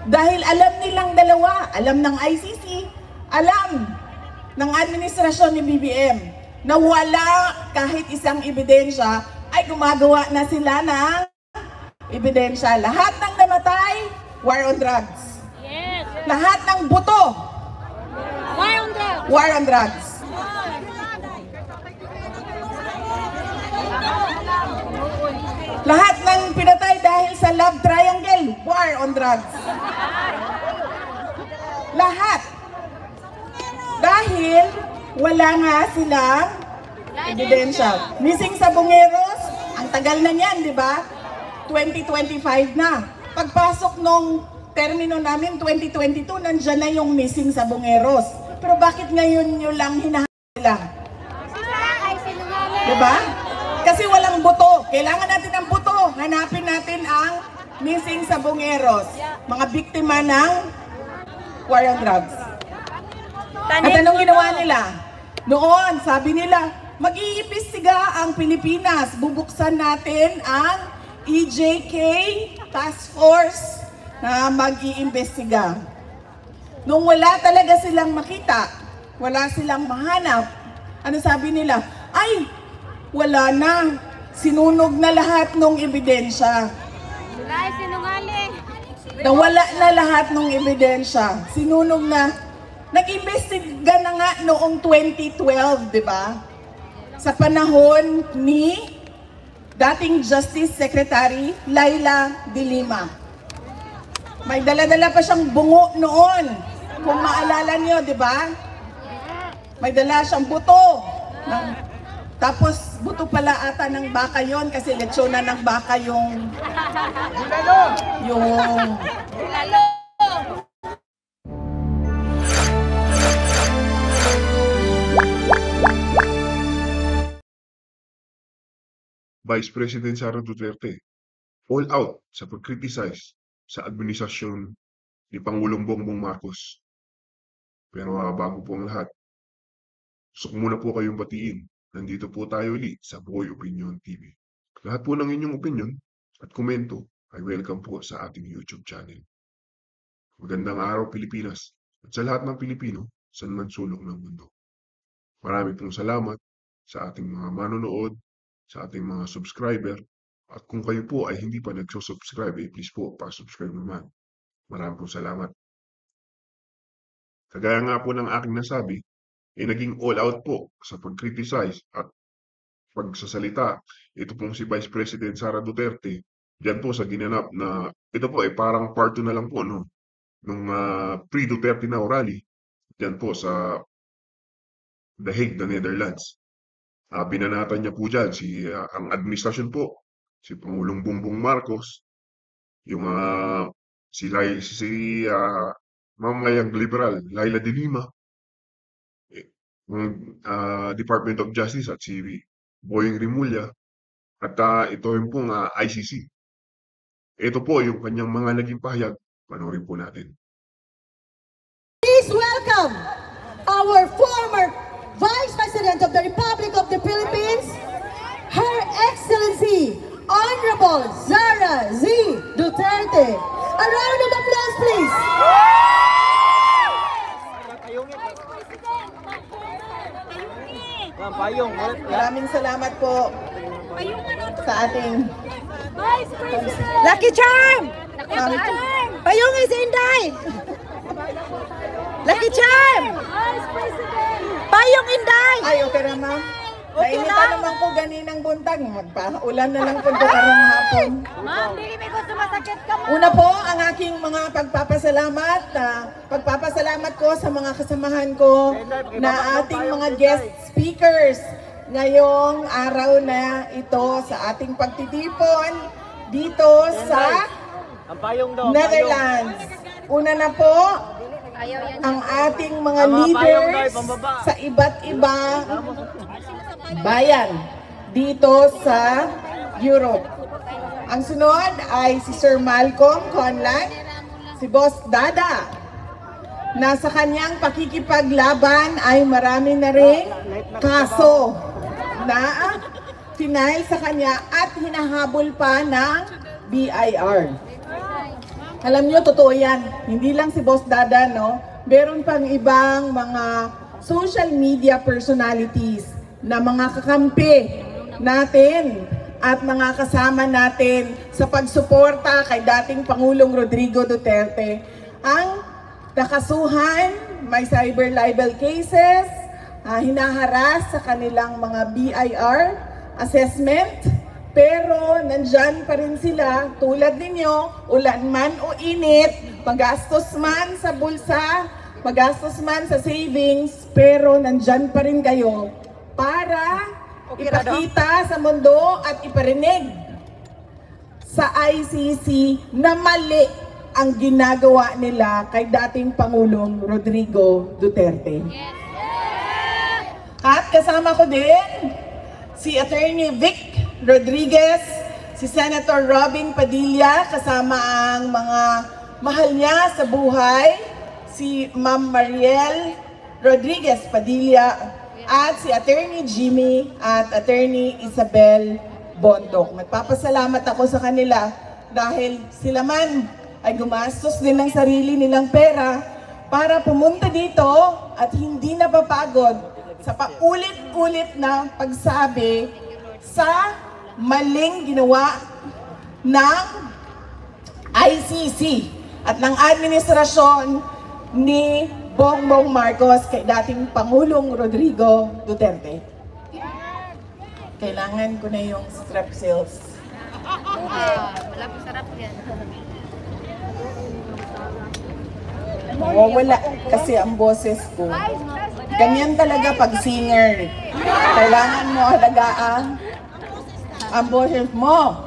Dahil alam nilang dalawa, alam ng ICC, alam ng administrasyon ni BBM na wala kahit isang ebidensya, ay gumagawa na sila ng ebidensya. Lahat ng namatay, war on drugs. Yes. Lahat ng buto, War on drugs. war on drugs. Lahat ng pinatay dahil sa love triangle, war on drugs. Lahat. Dahil wala nga silang ebidensya. Missing sa Bungeros, ang tagal na niyan, di ba? 2025 na. Pagpasok nung termino namin, 2022, nandyan na yung missing sa Bungeros. Pero bakit ngayon nyo lang hinahanap? Di ba? Kasi walang buto. Kailangan natin ng buto. Hanapin natin ang missing sa Bungeros. Mga biktima ng war on drugs. At anong ginawa nila? Noon, sabi nila, mag-iimbestiga ang Pilipinas. Bubuksan natin ang EJK Task Force na mag-iimbestiga. Nung wala talaga silang makita, wala silang mahanap, ano sabi nila? Ay, wala na. Sinunog na lahat ng ebidensya. Ay, sinungaling. Nawala na lahat ng ebidensya. Sinunog na. Nag-imbestiga na nga noong 2012, di ba? Sa panahon ni dating Justice Secretary Laila De Lima. May dala-dala pa siyang bungo noon. Kung maalala niyo, di ba? May dala siyang buto. Tapos buto pala ata ng baka yon kasi lechona ng baka yung Vice President Sara Duterte, all out sa pag-criticize sa administrasyon ni Pangulong Bongbong Marcos. Pero bago po ang lahat, gusto ko muna po kayong batiin. Nandito po tayo ulit sa Boy Opinion TV. Lahat po ng inyong opinion at komento ay welcome po sa ating YouTube channel. Magandang araw Pilipinas at sa lahat ng Pilipino saan man sulok ng mundo. Marami pong salamat sa ating mga manonood, sa ating mga subscriber, at kung kayo po ay hindi pa nagsusubscribe, please po, pa-subscribe naman. Maraming po salamat. Kagaya nga po ng aking nasabi, naging all out po sa pag-criticize at pagsasalita. Ito pong si Vice President Sara Duterte, diyan po sa ginanap na, ito po ay parang part 2 na lang po, no? Nung pre-Duterte na rally, diyan po sa The Hague, the Netherlands. Binanatan niya po dyan ang administrasyon po, si Pangulong Bongbong Marcos, yung mamayang liberal, Laila De Lima, Department of Justice at si Boying Rimulya, at ito yung pong ICC. Ito po yung kanyang mga naging pahayag. Panoorin po natin. Please welcome our former Vice President of the Republic of the Philippines, Her Excellency, Honorable Sara Z. Duterte. A round of applause, please. maraming salamat po sa ating Vice President. Lucky Charm! Payong is Inday! Lucky Charm! Vice President. Payong Inday! ay okay naman. Okay Nainita lang. naman ko ganinang buntag. Magpaulan na lang po karong hapon. Ma'am, dili may gusto masakit ka mo. Una po ang aking mga pagpapasalamat. Pagpapasalamat ko sa mga kasamahan ko na ating mga guest speakers ngayong araw na ito sa ating pagtitipon dito sa Netherlands. Una na po ang ating mga leaders sa iba't ibang bayan dito sa Europe. Ang sunod ay si Sir Malcolm Conlan, si Boss Dada, na sa kanyang pakikipaglaban ay marami na ring kaso na final sa kanya at hinahabol pa ng BIR. Alam nyo, totoo yan. Hindi lang si Boss Dada, no? Meron pang ibang mga social media personalities na mga kakampi natin at mga kasama natin sa pagsuporta kay dating Pangulong Rodrigo Duterte. Ang nakasuhan, may cyber libel cases, hinaharas sa kanilang mga BIR assessment, pero nandyan pa rin sila tulad ninyo, ulan man o init, magastos man sa bulsa, magastos man sa savings, pero nandyan pa rin kayo para ipakita sa mundo at iparinig sa ICC na mali ang ginagawa nila kay dating Pangulong Rodrigo Duterte. At kasama ko din si Attorney Vic Rodriguez, si Senator Robin Padilla, kasama ang mga mahal niya sa buhay, si Ma'am Mariel Rodriguez Padilla, at si Attorney Jimmy at Attorney Isabel Bondok. Nagpapasalamat ako sa kanila dahil sila man ay gumastos din ng sarili nilang pera para pumunta dito at hindi napapagod sa paulit-ulit na pagsabi sa maling ginawa ng ICC at ng administrasyon ni Bongbong Marcos kay dating Pangulong Rodrigo Duterte. Kailangan ko na yung strepsils. Wala po sarap yan. Wala kasi ang boses ko. Ganyan talaga pag singer. Kailangan mo alagaan ang boses mo.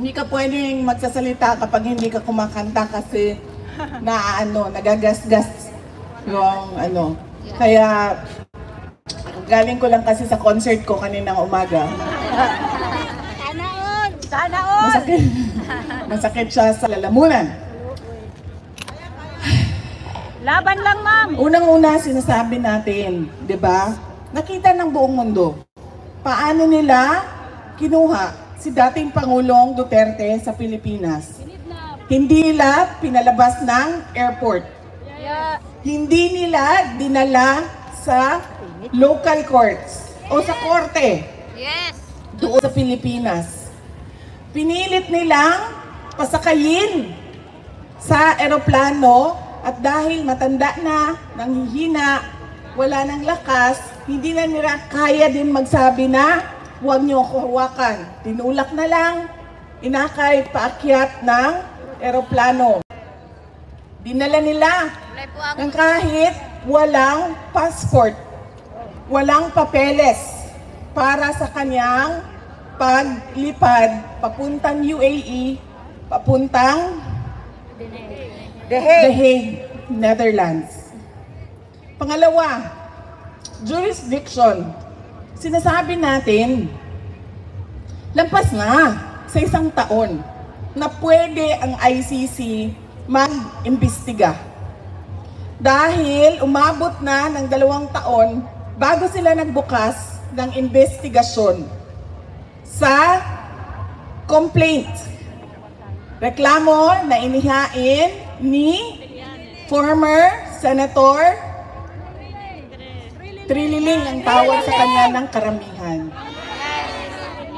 Hindi ka pwedeng magsasalita kapag hindi ka kumakanta kasi nagagasgas yung Kaya galing ko lang kasi sa concert ko kaninang umaga. Sana all! Sana all! Masakit siya sa lalamunan. Laban lang, ma'am! Unang-una sinasabi natin, di ba? Nakita ng buong mundo. Paano nila kinuha si dating Pangulong Duterte sa Pilipinas? Hindi nila pinalabas ng airport. Hindi nila dinala sa local courts o sa korte doon sa Pilipinas. Pinilit nilang pasakayin sa eroplano at dahil matanda na, nanghihina, wala ng lakas, hindi na nila kaya din magsabi na huwag niyo ako hawakan. Tinulak na lang, inakay paakyat ng eroplano. Dinala nila ng kahit walang passport, walang papeles para sa kanyang paglipad papuntang UAE, papuntang The Hague, Netherlands. Pangalawa, jurisdiction. Sinasabi natin, lampas na sa 1 taon na pwede ang ICC mag-imbestiga. Dahil umabot na ng 2 taon bago sila nagbukas ng investigasyon sa complaint. Reklamo na inihain ni former Senator Trililing ang tawag sa kanya ng karamihan.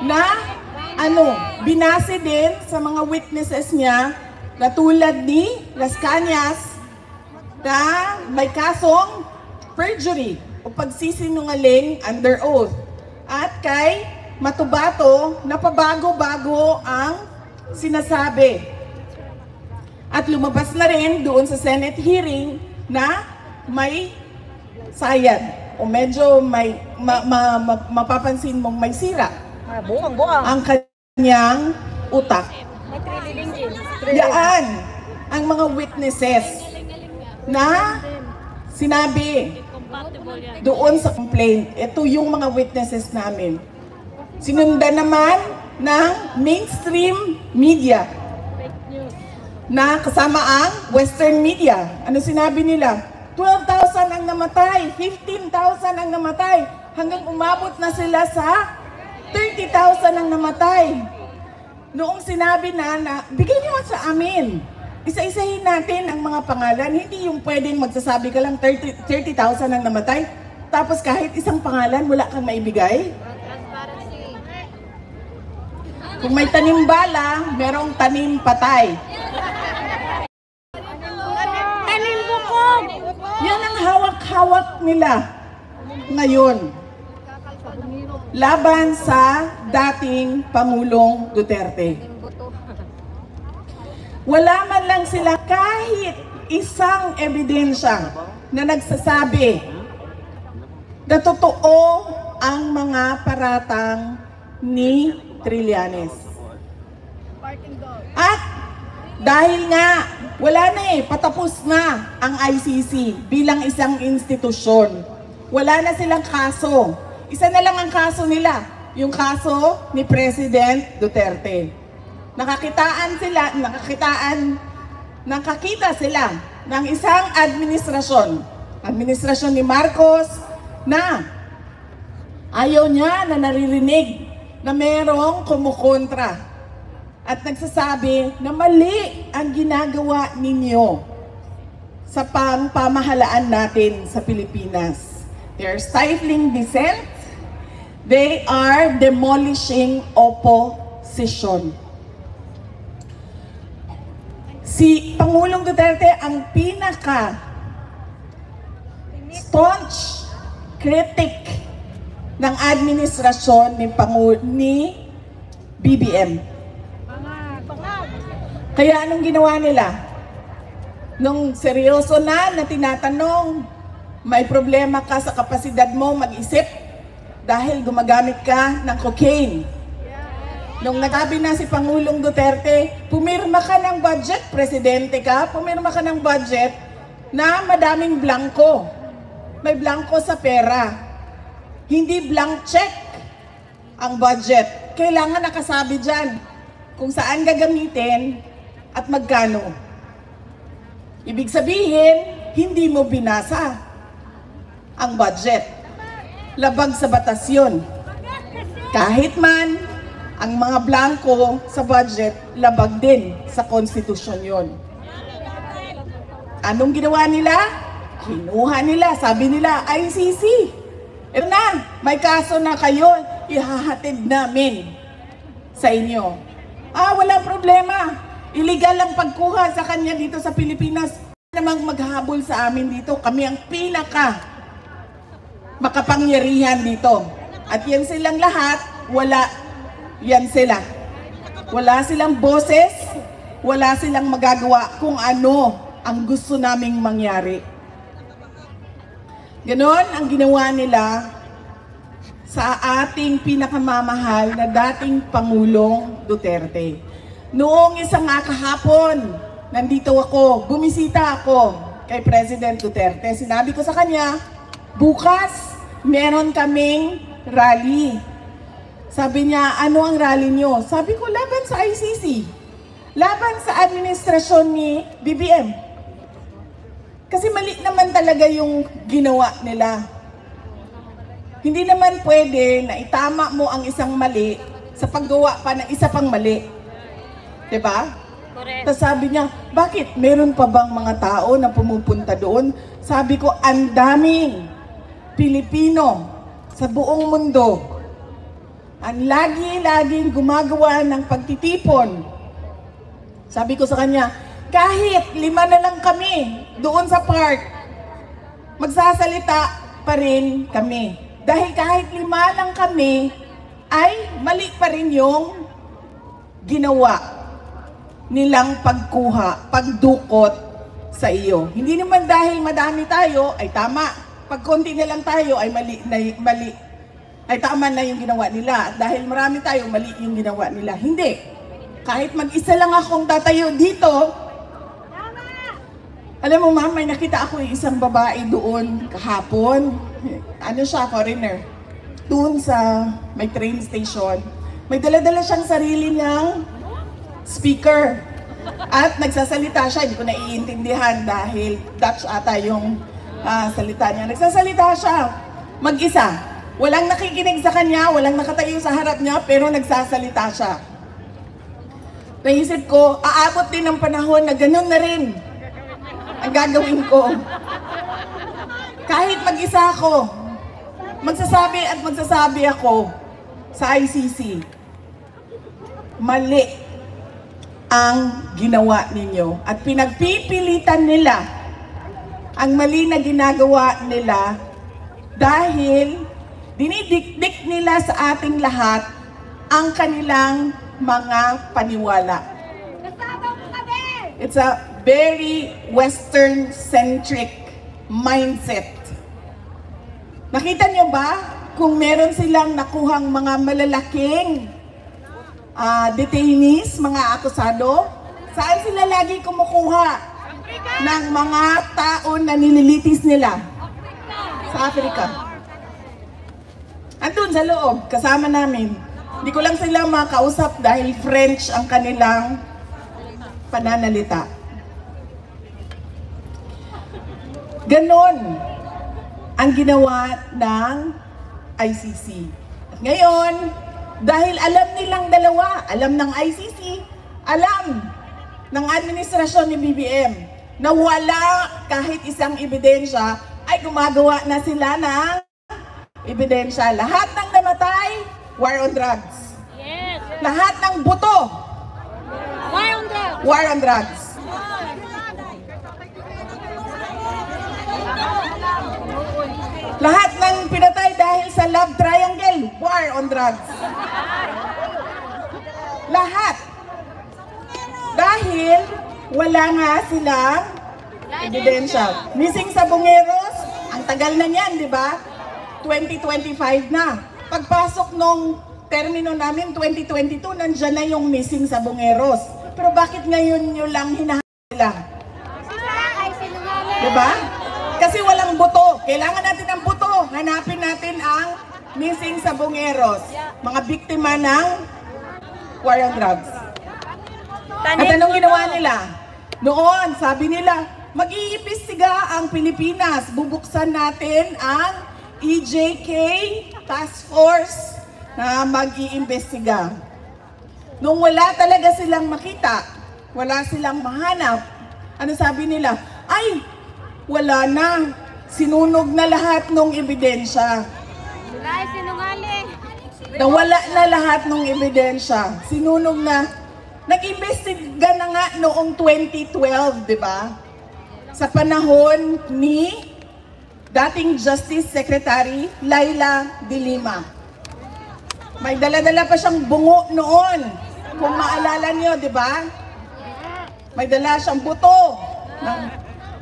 Na binase din sa mga witnesses niya na tulad ni Las Cañas na may kasong perjury o pagsisinungaling under oath. At kay Matubato na pabago-bago ang sinasabi. At lumabas na rin doon sa Senate hearing na may sayad o medyo may mapapansin mong may sira ang kanyang utak. Yaan ang mga witnesses na sinabi doon sa complaint. Ito yung mga witnesses namin. Sinundan naman ng mainstream media na kasama ang Western media. Ano sinabi nila? 12,000 ang namatay, 15,000 ang namatay, hanggang umabot na sila sa 30,000 ang namatay. noong sinabi na bigay niyo sa amin. Isa-isahin natin ang mga pangalan. Hindi yung pwedeng magsasabi ka lang 30,000 ang namatay. Tapos kahit isang pangalan, wala kang maibigay. Transparency. Kung may tanim bala, merong tanim patay. Tanim bukog. Yan ang hawak-hawak nila ngayon. Laban sa dating Pangulong Duterte. Wala man lang sila kahit isang ebidensya na nagsasabi na totoo ang mga paratang ni Trillanes. At dahil nga wala na patapos na ang ICC bilang isang institusyon. Wala na silang kaso. Isa na lang ang kaso nila, yung kaso ni President Duterte. Nakakita sila ng isang administrasyon ni Marcos na ayaw niya na naririnig na merong kumukontra at nagsasabi na mali ang ginagawa ninyo sa pamahalaan natin sa Pilipinas. They are stifling dissent. They are demolishing opposition. Si Pangulong Duterte ang pinaka staunch critic ng administrasyon ni BBM. Kaya anong ginawa nila? Nung seryoso na tinatanong, may problema ka sa kapasidad mo mag-isip dahil gumagamit ka ng cocaine. Nung nagabi na si Pangulong Duterte, pumirma ka ng budget, presidente ka, pumirma ka ng budget na madaming blanco. May blanco sa pera. Hindi blank check ang budget. Kailangan nakasabi dyan kung saan gagamitin at magkano. Ibig sabihin, hindi mo binasa ang budget. Labag sa batas yun. Kahit man, ang mga blanco sa budget, labag din sa konstitusyon yun. Anong ginawa nila? Kinuha nila, sabi nila, ICC. Ito na, may kaso na kayo, ihahatid namin sa inyo. Walang problema. Illegal ang pagkuha sa kanya dito sa Pilipinas. Namang maghahabol sa amin dito. Kami ang pinaka makapangyarihan dito. At yan silang lahat, wala. Yan sila. Wala silang boses, wala silang magagawa kung ano ang gusto naming mangyari. Ganon ang ginawa nila sa ating pinakamamahal na dating Pangulong Duterte. Noong isang kahapon, nandito ako, bumisita ako kay President Duterte. Sinabi ko sa kanya, bukas meron kaming rally. Sabi niya, ano ang rally niyo? Sabi ko, laban sa ICC. Laban sa administrasyon ni BBM. Kasi mali naman talaga yung ginawa nila. Hindi naman pwede na itama mo ang isang mali sa paggawa pa ng isa pang mali. Diba? Correct. Tapos sabi niya, bakit? Meron pa bang mga tao na pumupunta doon? Sabi ko, ang daming Pilipino sa buong mundo ang lagi-laging gumagawa ng pagtitipon. Sabi ko sa kanya, kahit 5 na lang kami doon sa park, magsasalita pa rin kami. Dahil kahit 5 lang kami, ay mali pa rin yung ginawa nilang pagkuha, pagdukot sa iyo. Hindi naman dahil madami tayo, ay tama. Pag konti na lang tayo, ay mali. Ay tama na yung ginawa nila. At dahil marami tayo, mali yung ginawa nila. Hindi. Kahit mag-isa lang akong tatayo dito, alam mo ma'am, may nakita ako yung isang babae doon kahapon. Ano siya, foreigner. Doon sa may train station. May dala-dala siyang sarili niyang speaker. At nagsasalita siya, hindi ko naiintindihan dahil Dutch ata yung salita niya. Nagsasalita siya, mag-isa. Walang nakikinig sa kanya, walang nakatayo sa harap niya, pero nagsasalita siya. naisip ko, aabot din ng panahon na ganun na rin ang gagawin ko. Kahit mag-isa ako, magsasabi ako sa ICC, mali ang ginawa ninyo at pinagpipilitan nila ang mali na ginagawa nila dahil dinidikdik nila sa ating lahat ang kanilang mga paniwala. It's a very Western-centric mindset. Nakita niyo ba kung meron silang nakuhang mga malalaking detainees, mga akusado? Saan sila lagi kumukuha ng mga tao na nililitis nila? Sa Africa. Andun sa loob, kasama namin. Hindi ko lang sila makausap dahil French ang kanilang pananalita. Ganon ang ginawa ng ICC. At ngayon, dahil alam nilang dalawa, alam ng ICC, alam ng administrasyon ni BBM, na wala kahit isang ebidensya, ay gumagawa na sila ng ebidensya. Lahat ng namatay, war on drugs. Yes. Lahat ng buto, War on drugs. war on drugs. Lahat ng pinatay dahil sa love triangle, war on drugs. Lahat. Dahil wala nga silang ebidensya. Missing sa Bungeros, ang tagal na niyan, di ba? 2025 na. Pagpasok nung termino namin, 2022, nandyan na yung missing sa Bungeros. Pero bakit ngayon nyo lang hinahanap? Ay, sinungaling. Diba? Kasi walang buto. Kailangan natin ng buto. Hanapin natin ang missing sa Bungeros. Mga biktima ng war on drugs. At anong ginawa nila? Noon, sabi nila, mag-iimbestiga ang Pilipinas. Bubuksan natin ang EJK Task Force na mag-iimbestiga. Nung wala talaga silang makita, wala silang mahanap, ano sabi nila? Ay, wala na. Sinunog na lahat ng ebidensya. Ay, sinungaling. Nawala na lahat ng ebidensya. Sinunog na. Nag-imbestiga na nga noong 2012, di ba? Sa panahon ni dating Justice Secretary Laila De Lima. May dala-dala pa siyang bungo noon. Kung maalala niyo, di ba? May dala siyang buto.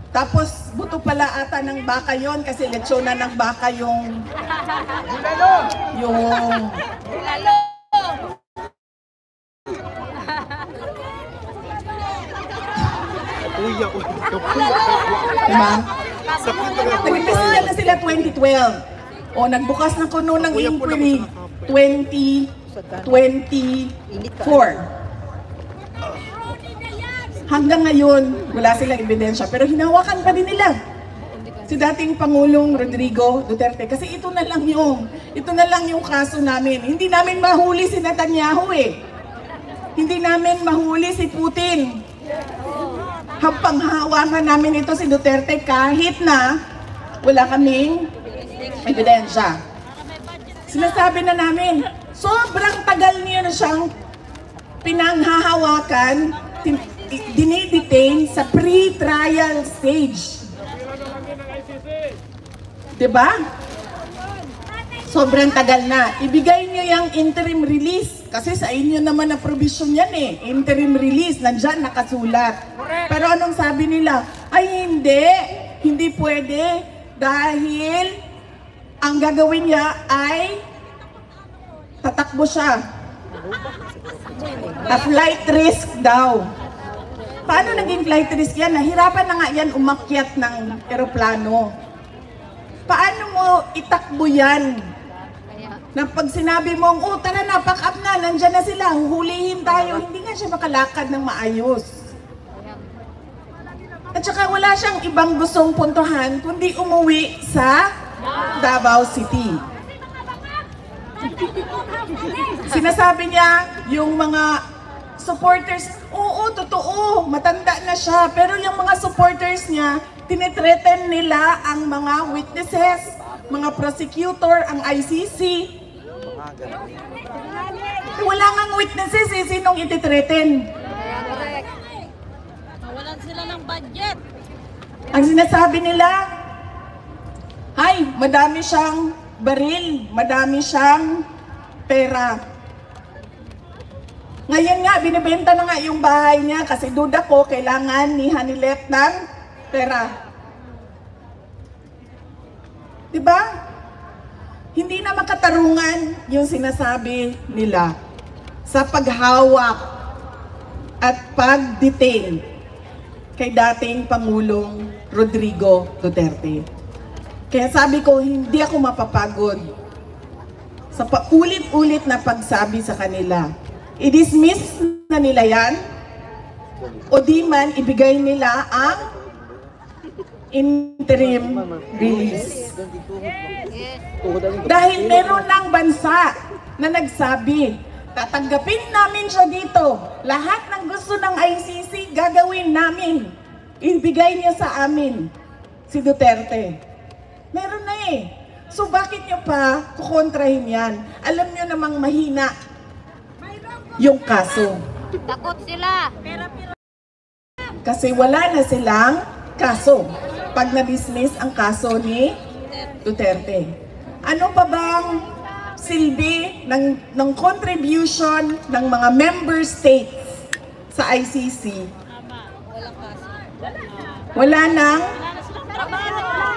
Tapos buto pala ata ng baka yon kasi lechona ng baka yung Lalo. diba? Nag-imbestiga na sila 2012. O nagbukas na kuno ng inquiry 2024. Hanggang ngayon, wala silang ebidensya. Pero hinawakan pa din nila si dating Pangulong Rodrigo Duterte. Kasi ito na lang yung kaso namin. Hindi namin mahuli si Netanyahu eh. Hindi namin mahuli si Putin. Hampang-hawakan namin ito si Duterte kahit na wala kaming ebidensya. Sinasabi na namin, sobrang tagal niyo na siyang pinanghahawakan, dinidetain sa pre-trial stage. Diba? Sobrang tagal na. Ibigay niyo yung interim release. Kasi sa inyo naman na provision yan eh. Interim release. Nandyan nakasulat. Pero anong sabi nila? Ay hindi pwede. Dahil ang gagawin niya ay tatakbo siya. A flight risk daw. Paano naging flight risk yan? Nahirapan na nga yan umakyat ng eroplano. Paano mo itakbo yan? Na pag sinabi mong, oh tara na, pack up na, nandyan na sila, huhulihin tayo. Hindi nga siya makalakad ng maayos. At saka wala siyang ibang gustong puntuhan, kundi umuwi sa Davao City. Sinasabi niya, yung mga supporters, oo, totoo, matanda na siya. Pero yung mga supporters niya, tinitreten nila ang mga witnesses, mga prosecutor, ang ICC. Wala ngang witnesses eh, sinong ititreten? Mawalan sila ng budget. Ang sinasabi nila, ay, madami siyang baril, madami siyang pera. Ngayon nga, binibenta na nga yung bahay niya kasi duda ko, kailangan ni Hanilet ng pera. Diba? Hindi na makatarungan yung sinasabi nila sa paghawak at pag-detain kay dating Pangulong Rodrigo Duterte. Kaya sabi ko, hindi ako mapapagod sa paulit-ulit na pagsabi sa kanila. I-dismiss na nila yan o di man ibigay nila ang interim release. Dahil meron ng bansa na nagsabi, tatanggapin namin siya dito. Lahat ng gusto ng ICC, gagawin namin. Ibigay niya sa amin si Duterte. Meron na eh. So bakit niyo pa kukontrahin yan? Alam niyo namang mahina yung kaso. Takot sila. Kasi wala na silang kaso pag na-dismiss ang kaso ni Duterte. Ano pa bang silbi ng contribution ng mga member states sa ICC? Wala nang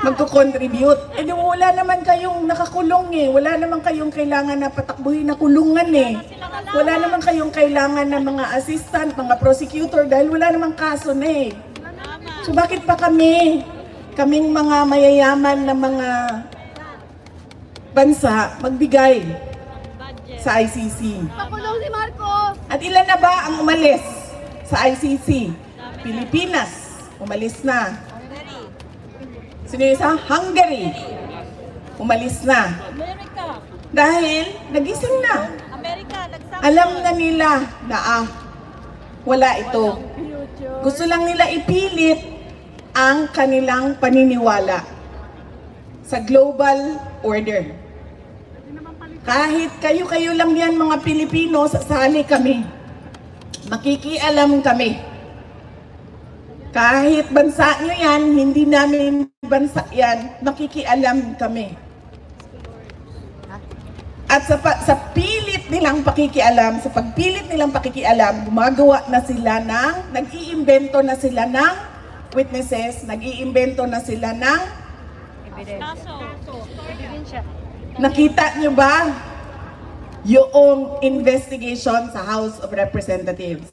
magko-contribute. Eh di wala naman kayong nakakulong eh. Wala naman kayong kailangan na patakbuhin na kulungan eh. Wala naman kayong kailangan na mga assistant, mga prosecutor dahil wala namang kaso na eh. So bakit pa kaming mga mayayaman na mga bansa magbigay sa ICC? Pakulong si Marcos. At ilan na ba ang umalis sa ICC? Pilipinas, umalis na. Sino yung isa? Hungary. Umalis na. America. Dahil nagising na. America, nagsama. Alam na nila na wala ito. Gusto lang nila ipilit ang kanilang paniniwala sa global order. Kahit kayo-kayo lang yan mga Pilipino, sasali kami. Makikialam kami. Kahit bansa nyo yan, hindi namin bansa yan, makikialam kami. At sa pilit nilang pakikialam, sa pagpilit nilang pakikialam, gumagawa na sila nag-iimbento na sila ng witnesses, nag-iimbento na sila ng Ebidensya. nakita nyo ba yung investigation sa House of Representatives?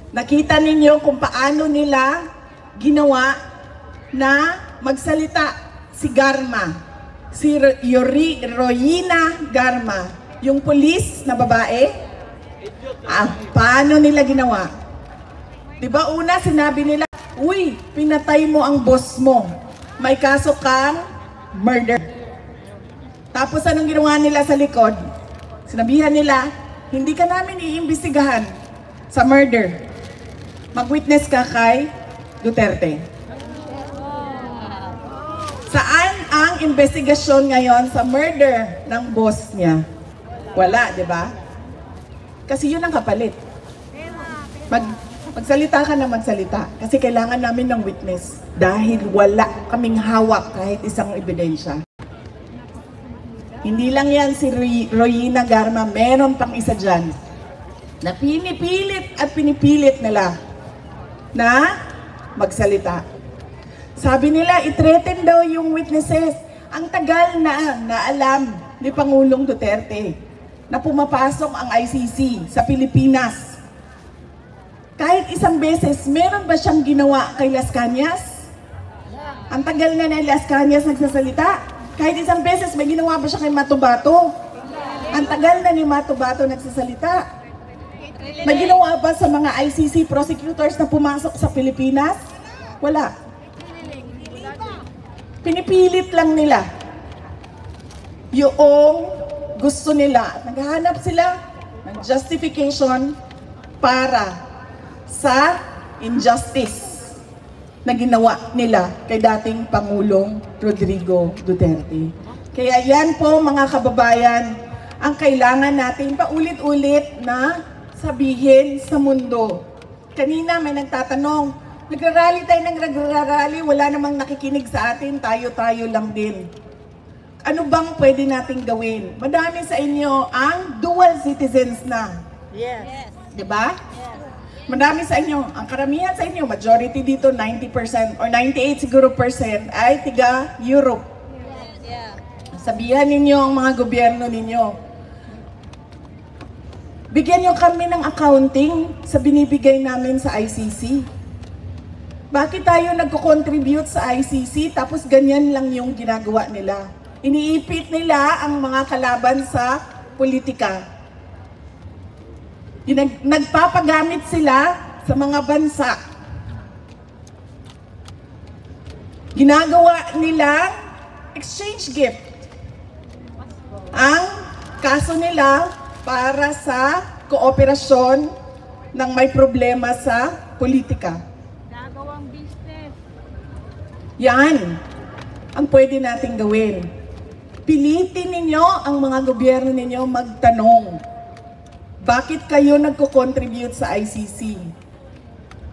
Nakita ninyo kung paano nila ginawa na magsalita si Garma, si Royina Garma, yung police na babae. Paano nila ginawa? Diba una sinabi nila, uy, pinatay mo ang boss mo. May kaso kang murder. Tapos anong ginawa nila sa likod? Sinabihan nila, hindi ka namin iimbestigahan sa murder. Mag-witness ka kay Duterte. Saan ang investigasyon ngayon sa murder ng boss niya? Wala, di ba? Kasi yun ang kapalit. Magsalita ka na magsalita. Kasi kailangan namin ng witness. Dahil wala kaming hawak kahit isang ebidensya. Hindi lang yan si Royina Garma. Meron pang isa dyan. Na pinipilit at pinipilit nila na magsalita. Sabi nila, i-threaten daw yung witnesses. Ang tagal na alam ni Pangulong Duterte na pumapasok ang ICC sa Pilipinas. Kahit isang beses, meron ba siyang ginawa kay Las Cañas? Ang tagal na Las Cañas nagsasalita. Kahit isang beses, may ginawa ba siya kay Matubato? Ang tagal na ni Matubato nagsasalita. May ginawa ba sa mga ICC prosecutors na pumasok sa Pilipinas? Wala. Pinipilit lang nila yung gusto nila. Naghahanap sila ng justification para sa injustice na ginawa nila kay dating Pangulong Rodrigo Duterte. Kaya yan po mga kababayan, ang kailangan natin paulit-ulit na sabihin sa mundo. Kanina may nagtatanong, nagrarally tayo ng nagrarally, wala namang nakikinig sa atin, tayo-tayo lang din. Ano bang pwede nating gawin? Madami sa inyo ang dual citizens na. Yes. Diba? Madami sa inyo, ang karamihan sa inyo, majority dito, 90% or 98 siguro percent ay tiga Europe. Yeah. Sabihan ninyo ang mga gobyerno ninyo. Bigyan nyo kami ng accounting sa binibigay namin sa ICC. Bakit tayo nagko-contribute sa ICC tapos ganyan lang yung ginagawa nila? Iniipit nila ang mga kalaban sa politika. Nagpapagamit sila sa mga bansa. Ginagawa nila exchange gift. Ang kaso nila para sa kooperasyon ng may problema sa politika. Nagawang business. Yan ang pwede nating gawin. Pilitin ninyo ang mga gobyerno ninyo magtanong. Bakit kayo nagko-contribute sa ICC?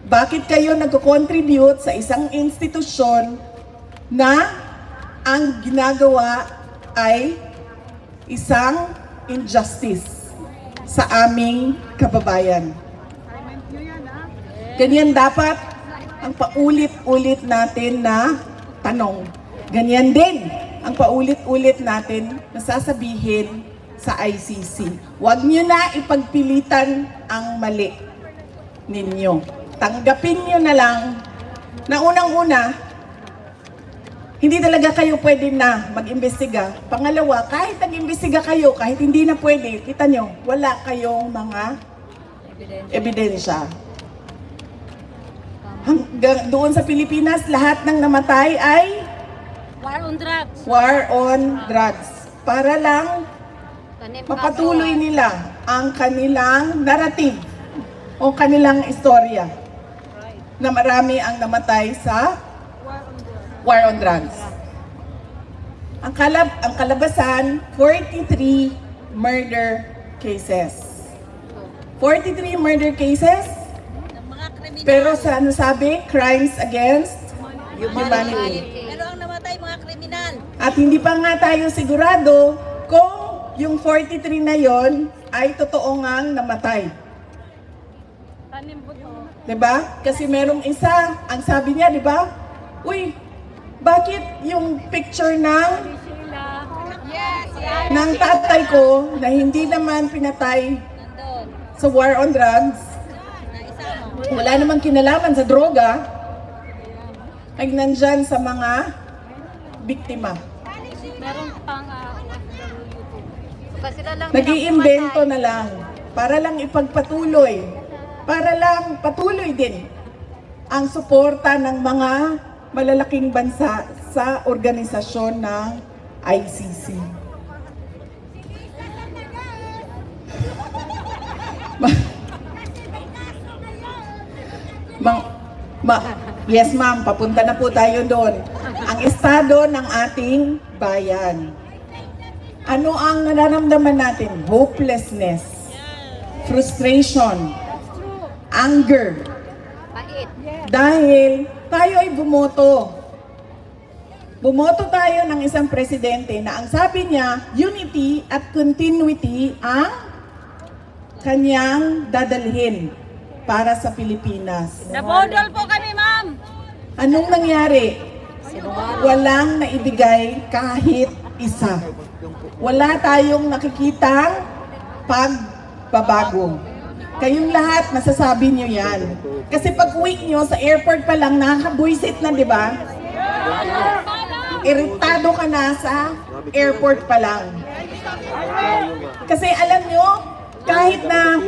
Bakit kayo nagko-contribute sa isang institusyon na ang ginagawa ay isang injustice sa aming kababayan? Ganyan dapat ang paulit-ulit natin na tanong. Ganyan din ang paulit-ulit natin na sasabihin sa ICC. Huwag nyo na ipagpilitan ang mali ninyo. Tanggapin nyo na lang na unang-una, hindi talaga kayo pwede na mag-imbestiga. Pangalawa, kahit nag-imbestiga kayo, kahit hindi na pwede, kita nyo, wala kayong mga ebidensya. Hanggang doon sa Pilipinas, lahat ng namatay ay War on drugs. war on drugs. Para lang mapatuloy nila ang kanilang narrative o kanilang istorya na marami ang namatay sa war on drugs. Ang kalabasan, 43 murder cases. 43 murder cases, Ng mga kriminal. pero sa ano sabi? Crimes against humanity. Pero ang namatay, mga kriminal. At hindi pa nga tayo sigurado kung yung 43 na yon ay totoo ngang namatay. Tanim buto. Diba? Kasi merong isa, ang sabi niya, diba? Uy, bakit yung picture Yes. ng tatay ko na hindi naman pinatay Nandun. sa war on drugs, Na isama. wala namang kinalaman sa droga, ay nandyan sa mga biktima. Meron pang sila lang Nag-iimbento na lang para lang ipagpatuloy, para lang patuloy din ang suporta ng mga malalaking bansa sa organisasyon ng ICC. Yes ma'am, papunta na po tayo doon. Ang estado ng ating bayan. Ano ang nararamdaman natin? Hopelessness, frustration, anger. Pait. Dahil tayo ay bumoto. Bumoto tayo ng isang presidente na ang sabi niya, unity at continuity ang kanyang dadalhin para sa Pilipinas. Nabodol po kami, ma'am. Anong nangyari? Walang naibigay kahit isa. Wala tayong nakikitang pagbabago. Kayong lahat, nasasabi nyo yan. Kasi pag uwi nyo sa airport pa lang, nakakabuisit na, di ba? Iritado ka na sa airport pa lang. Kasi alam nyo, kahit na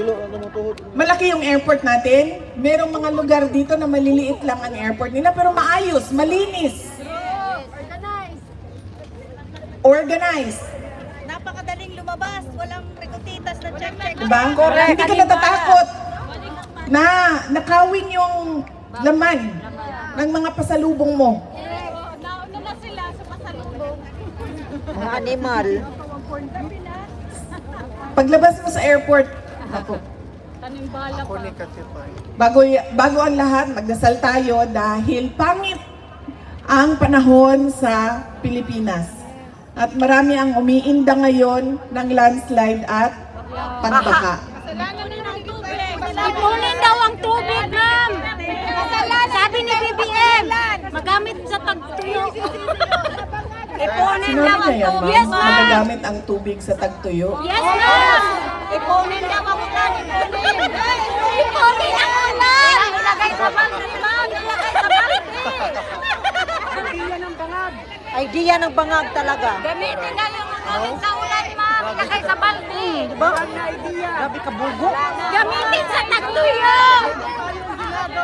malaki yung airport natin, merong mga lugar dito na maliliit lang ang airport nila, pero maayos, malinis. Organized. Napakadaling lumabas. Walang rekutitas na check-check. Diba? Hindi ka natatakot. na nakawin yung laman ng mga pasalubong mo. Nauna na sila sa pasalubong. Mga animal. Paglabas mo sa airport, ako, Tanimbala pa. bago ang lahat, magdasal tayo dahil pangit ang panahon sa Pilipinas. At marami ang umiinda ngayon ng landslide at pagbaha. Kasalanan na ng tubig. Ipunin daw ang tubig, ma'am. Sabi ni BBM, magamit sa tagtuyo. Ipunin daw Sinabi ang niya yan, tubig. ma'am, Yes, ma'am. magagamit ang tubig sa tagtuyo. Yes, ma'am. Ipunin daw ang ulan. Ipunin ang ulan. Ilagay sa balde, ma'am. Ilagay sa balde. Idea ng bangag talaga. Gamitin na yung ulan sa ulan, ma'am. Ilagay sa balde. Diba? Grabe ka bugo. Gamitin sa tagtuyo.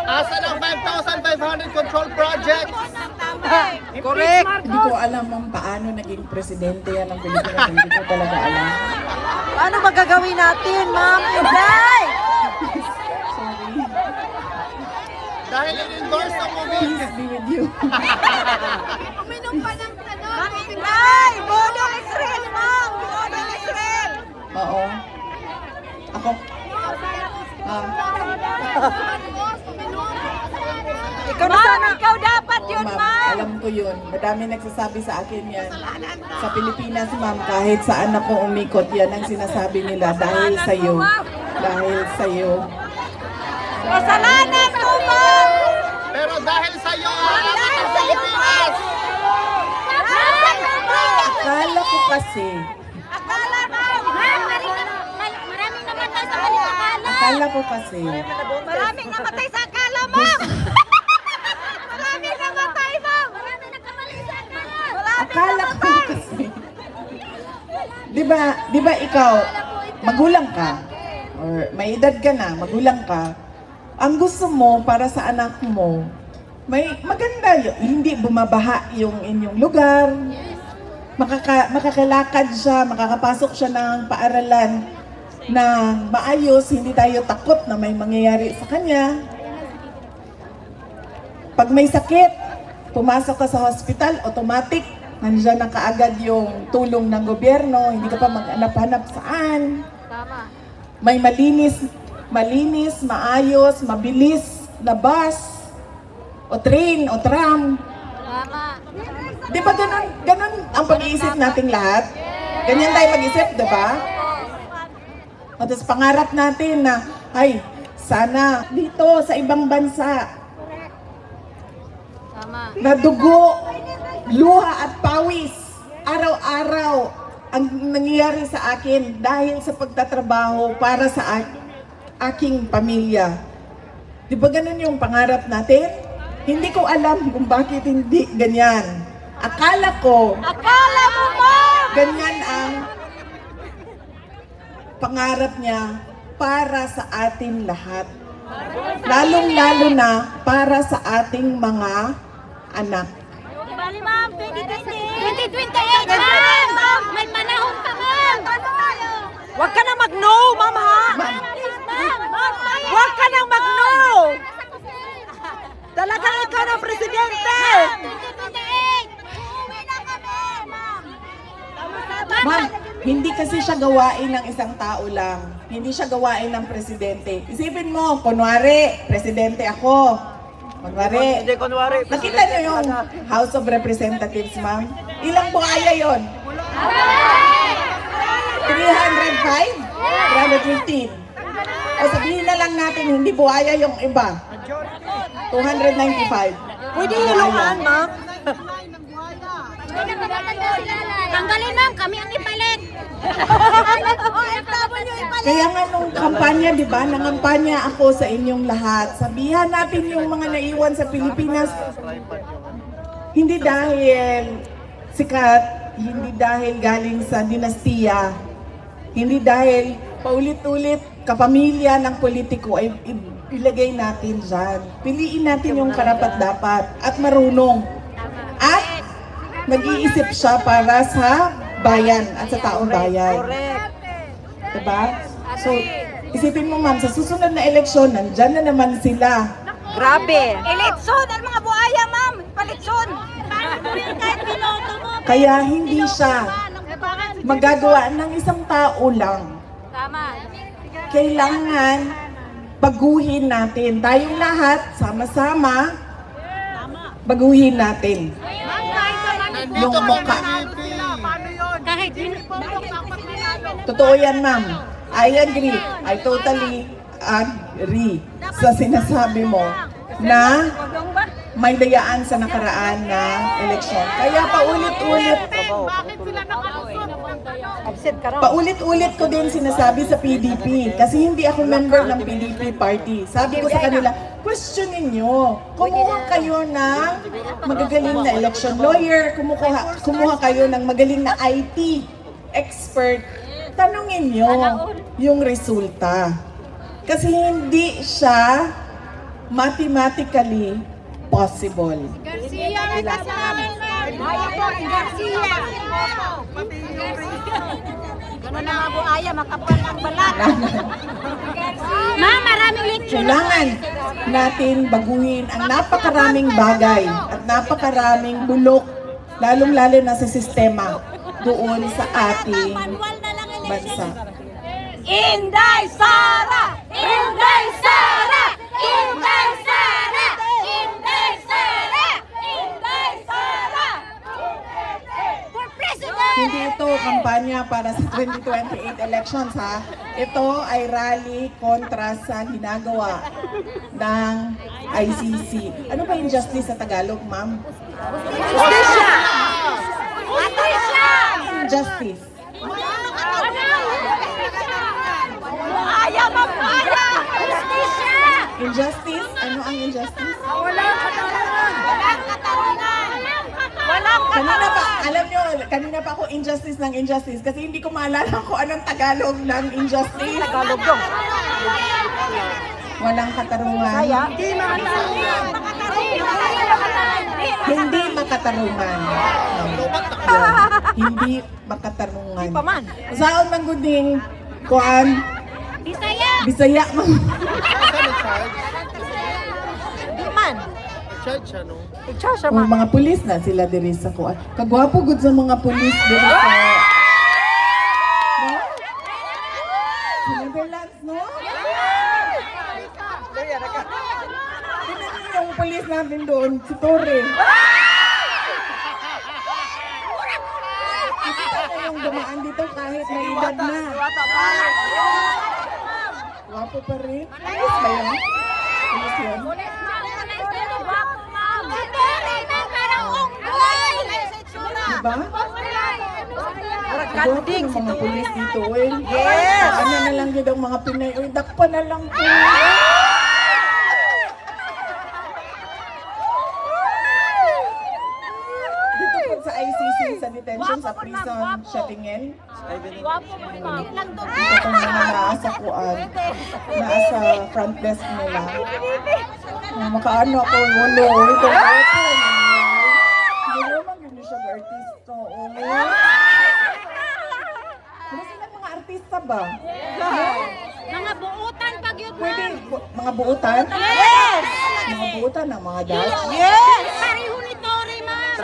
Asa ng 5,500 control project? Correct. Hindi ko alam kung paano naging presidente yan ng Pilipinas. Hindi ko talaga alam. Ano magagawin natin, ma'am? Inday! Sorry. Dahil in-endorse ang movie. Peace be with you. Uminom pa ng Ay! Bodong Israel, ma'am! Bodong Israel! Oo. Ako. Ikaw na sana. Ikaw dapat Oo, yun, ma'am. ma'am. Alam ko yun. Madami nagsasabi sa akin yan. Sa Pilipinas, ma'am, kahit saan ako umikot, yan ang sinasabi nila dahil sa'yo. Dahil sa'yo. Kasalanan ko, ma'am. Pero dahil sa'yo, dahil sa Pilipinas. Akala ko kasi, Akala, ma'am. Maraming namatay sa akala. akala ko kasi, Maraming namatay sa akala, ma'am. Maraming namatay, ma'am. Maraming nagkamali sa akala. akala ko kasi, di ba ikaw, magulang ka, or may edad ka na, magulang ka, ang gusto mo para sa anak mo, may maganda yun, hindi bumabaha yung inyong lugar, makakalakad siya, makakapasok siya ng paaralan na maayos, hindi tayo takot na may mangyayari sa kanya. Pag may sakit, pumasok ka sa hospital, automatic, nandiyan na kaagad yung tulong ng gobyerno, hindi ka pa maghanap-hanap saan. Tama. May malinis, maayos, mabilis na bus, o train, o tram. Tama. Di ba ganun ang pag-iisip nating lahat? Ganyan tayo mag-isip, di ba? At tapos pangarap natin na, ay, sana dito sa ibang bansa, Tama. na dugo, luha at pawis, araw-araw ang nangyayari sa akin dahil sa pagtatrabaho para sa aking pamilya. Di ba ganun yung pangarap natin? Hindi ko alam kung bakit hindi ganyan. Akala ko, Akala mo, ma'am. ganyan ang pangarap niya para sa atin lahat. Lalong-lalo na para sa ating mga anak. Bali, ma'am, 2028, ma'am. May panahon pa, ma'am. Huwag ka na mag-no, ma'am, ha? Huwag ka nang mag-no! Talagang ikaw na presidente! 2028. Uuwi na kami, ma'am. Ma'am, hindi kasi siya gawain ng isang tao lang. Hindi siya gawain ng presidente. Isipin mo, kunwari, presidente ako. Kunwari, nakita niyo yung House of Representatives, ma'am? Ilang buhaya yon? 305? 315? O sabihin na lang natin, hindi buhaya yung iba. 295. Pwede hilungan, ma'am? Tanggalin, ma'am. Kami ang ipalit. Kaya nga nung kampanya, di ba, nangampanya ako sa inyong lahat. Sabihan natin yung mga naiwan sa Pilipinas. Hindi dahil sikat, hindi dahil galing sa dinastiya, hindi dahil paulit-ulit kapamilya ng politiko ay ilagay natin dyan. Piliin natin yung karapat-dapat at marunong. At nag-iisip siya para sa bayan at sa taong bayan. Correct. Diba? So, Isipin mo ma'am, sa susunod na eleksyon, nandyan na naman sila. Grabe. Eleksyon, ang mga buhaya, ma'am. Palitson. Kahit binoto mo. Kaya hindi siya magagawa ng isang tao lang. Tama. Kailangan baguhin natin. Tayong lahat, sama-sama, baguhin natin. Yung mukha. Kahit Totoo yan, ma'am. I agree. I totally agree sa sinasabi mo na may dayaan sa nakaraan na eleksyon. Kaya paulit-ulit ko din sinasabi sa PDP kasi hindi ako member ng PDP party. Sabi ko sa kanila, questionin nyo. Kumuha kayo ng magagaling na election lawyer, kumuha kayo ng magaling na IT expert. Tanungin nyo yung resulta. Kasi hindi siya mathematically possible. Gano'n na mga buhaya, makapal ang balat. Ma'am, maraming leksyon. Kailangan natin baguhin ang napakaraming bagay at napakaraming bulok, lalong-lalo na sa sistema doon sa ating bansa. Inday Sara! Inday Sara! Inday Sara! Inday Sara! Inday Sara! For President! Hindi ito kampanya para sa 2028 elections ha. Ito ay rally kontra sa ginagawa ng ICC. Ano ba yung justice sa Tagalog, ma'am? Justisya! Justisya! Justice. Buhaya, ma'am! Buhaya! Justisya! Injustice? Ano ang injustice? Walang katarungan! Walang katarungan! Walang Kanina pa, katarungan! alam nyo, kanina pa ako injustice ng injustice kasi hindi ko maalala kung anong Tagalog ng injustice. Tagalog dong. Walang katarungan. Hindi makatarungan. Hindi makatarungan. Hindi makatarungan. Hindi pa man. Saan man guding kuan Bisaya! Bisaya man. Di man. Charge siya, no? I-charge siya, Ang ma'am. mga pulis na sila diri sa kuan. Kagwapo gud sa mga pulis diri sa Sa Netherlands, no? Tingnan niyo yung pulis natin doon, si Torre. Nakita ko yung dumaan dito kahit may edad na. Gwapo pa rin. Pulis ba yan? Pulis yan? Diba? Kanding Gwapo ng mga pulis dito, eh. Yes! Ano na lang yun ang mga Pinay. Uy, dakpa na lang po. Dito po sa ICC, sa detention, sa prison, Siatingin. Dito po mga naasa kuan. Naasa front desk nila. Makaano ako, walo. Ito, ito. Hindi naman yun siya artista. Ano sila mga artista ba? Mga buutan pag yun, Pwede, ma'am. mga buutan? Yes! Mga buutan ng mga Dutch? Yes! Pareho ni Tori, ma'am.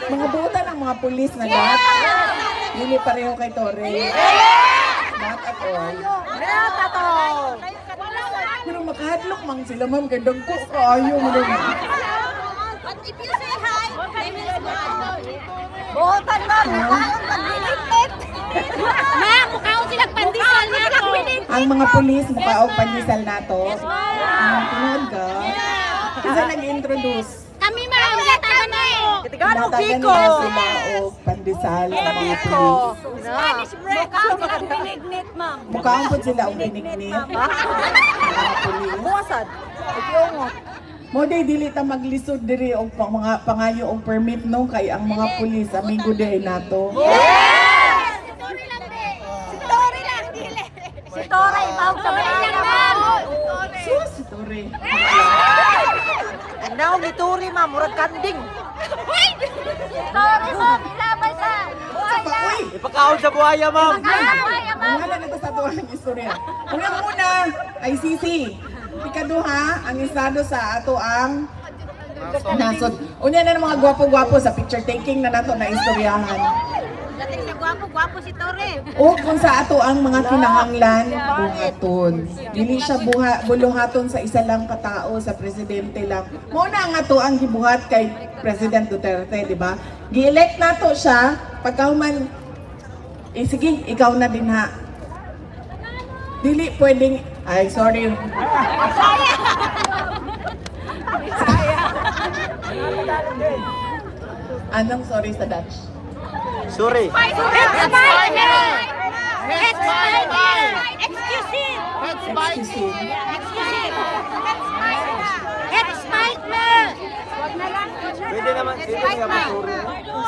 Mga buutan ng mga pulis na Dutch? Hindi pareho kay Torre. Not at all. Pero makahadlok mang sila, ma'am. Gandang ko. Ayaw mo naman. But if you say hi, they will smile. Buutan, ma'am. Mukhaon pag-binigtit. Ma'am, mukhaon silang pandisal na ako. Ang mga pulis, mukhaog pandisal nato. Tinood ka? Kasi nag-introduce. Kami, ma'am. Yatagan na ako. Tinatagan nila sila o pandesal ng mga pulis. Spanish bread. Mukhaon silang binignit, ma'am. Mukhaon po sila ang binignit. Mga pulis. Buwasan. Ipiyongot. Mo day dili ta maglisod diri og mga pangayo og permit no kay ang mga pulis amigo day nato. Yes! Si Tori lang, be. Si Tori lang, dili. Si Tori, ibawag sa buhaya, ma'am. Sus, si Tori. Ang naong ni Tori, ma'am. Murag kanding. Tori, ma'am. Ilabay sa buhaya. Uy, Ipakaon sa buhaya, ma'am. Buhaya, ma'am. Wala na ito sa tuwa ng istorya. Una, ICC. Ikaduha, ang estado sa ato ang nasod. Una na ng mga gwapo-gwapo sa picture taking na nato na istoryahan. Dating sa gwapo si Torre. O kung sa ato ang mga kinahanglan, buhaton. Dili siya buluhaton sa isa lang katao, sa presidente lang. Muna ang ato ang gibuhat kay President Duterte, di ba? Gi-elect nato siya, pagkahuman, sige, ikaw na din ha. Dili pwedeng, ay sorry. Anong sorry sa Dutch? Sorry. Pwede naman,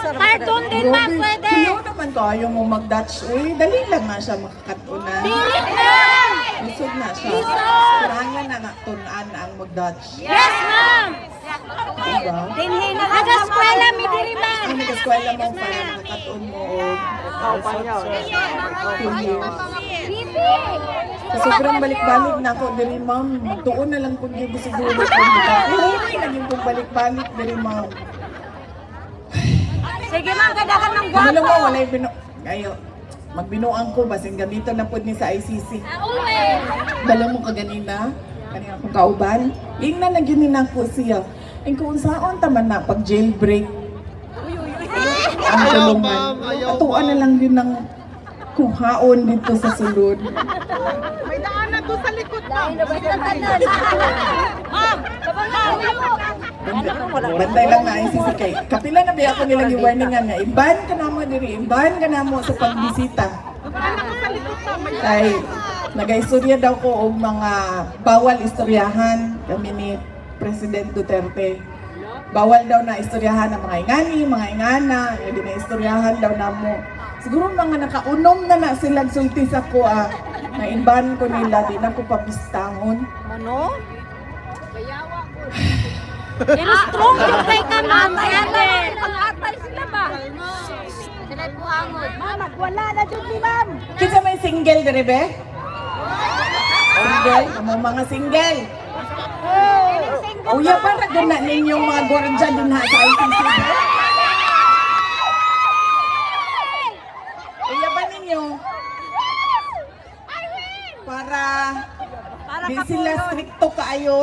Cartoon din ma, pwede. Sino naman ko ayaw mo mag-Dutch? Uy, dali lang nga siya makakatunan. Pilit lang! Lisod na siya. Lisod! Kailangan na natunan ang mag-Dutch. Yes, ma'am! Diba? Dinhin na nag-eskwela, mi diri ma'am. Ang nag-eskwela mo para makakatuon mo o sa sobrang balik-balik na ako, diri ma'am. Tuon na lang kung hindi siguro kung hindi naging kung balik-balik, diri ma'am. Sige ma'am, kadakan ng Alam mo, gwapo. wala yung ayo, magbinuang ko, basing gamito na po ni sa ICC. Dala mo ka ganina, kanina akong kauban. Yung na nagyunin ako siya. Yung kung saan taman na, pag jailbreak. Ang tulungan. Katuan na lang din ng kuhaon dito sa sulod. May daanan doon sa likod ma'am. Ma'am, sabang Bantay lang na ICC kay. Kapila na biya ko nilang i-warningan nga, iban ka na mo diri, iban ka na mo sa pagbisita. Kay, nag-istorya daw ko og mga bawal istoryahan kami ni President Duterte. Bawal daw na istoryahan ng mga ingani, mga ingana, hindi na istoryahan daw na mo. Siguro mga nakaunom na sila sulti sa ko na iban ko nila, di na ko papistahon. Ano? Pero strong yung kay ka, ma'am. Pag-atay sila ba? Sila buhangon. Ma'am, wala na dyan ni ma'am. Kinsa may single dere be? Single? Amo mga single. Uya para gana ninyong mga gwardiya din ha sa ICC. Uya ba ninyo? Para di sila stricto kaayo.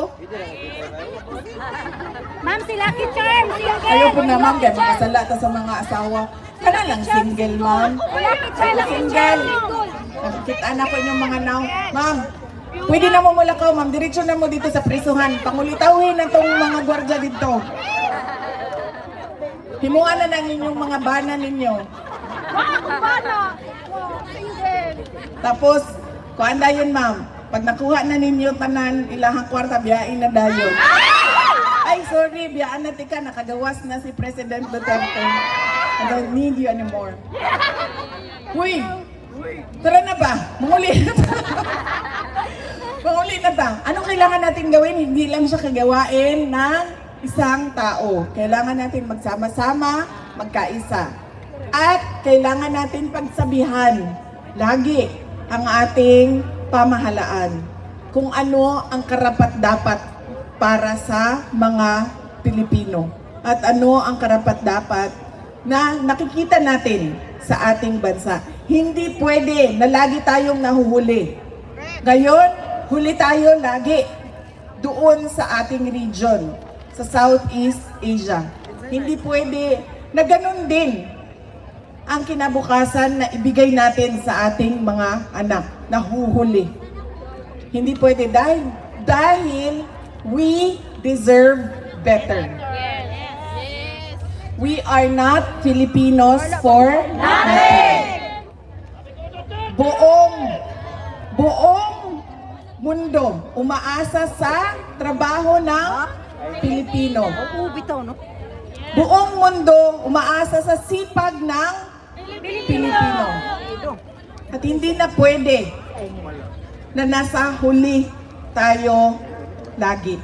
Ma'am, si Lucky Charm. Ayaw po naman kaya makasala ta sa mga asawa. Kana lang single ma'am. Lucky Charm. Single. Nakikita na ko inyong mga now. Ma'am, pwede na mo mulakaw ma'am. Diretso na mo dito sa prisuhan. Pangulitawin na tong mga gwardiya dito. Himuan na lang inyong mga bana ninyo. Tapos, kuhaan na yun ma'am. Pag nakuha na ninyo tanan, ilahang kwarta, biyain na dayon. Ay, sorry, biyaan na tika, nakagawas na si President Duterte. I don't need you anymore. Uy, tara na ba? Manguli na ta. Manguli na ta. Anong kailangan natin gawin? Hindi lang siya kagawain ng isang tao. Kailangan natin magsama-sama, magkaisa. At kailangan natin pagsabihan lagi ang ating pamahalaan kung ano ang karapat-dapat para sa mga Pilipino at ano ang karapat-dapat na nakikita natin sa ating bansa. Hindi pwede na lagi tayong nahuhuli. Ngayon, huli tayo lagi doon sa ating region, sa Southeast Asia. Hindi pwede na ganun din ang kinabukasan na ibigay natin sa ating mga anak na huhuli. Hindi pwede dahil we deserve better. We are not Filipinos for nothing. Buong mundo umaasa sa trabaho ng Pilipino. Buong mundo umaasa sa sipag ng Pilipino. At hindi na pwede na nasa huli tayo lagi.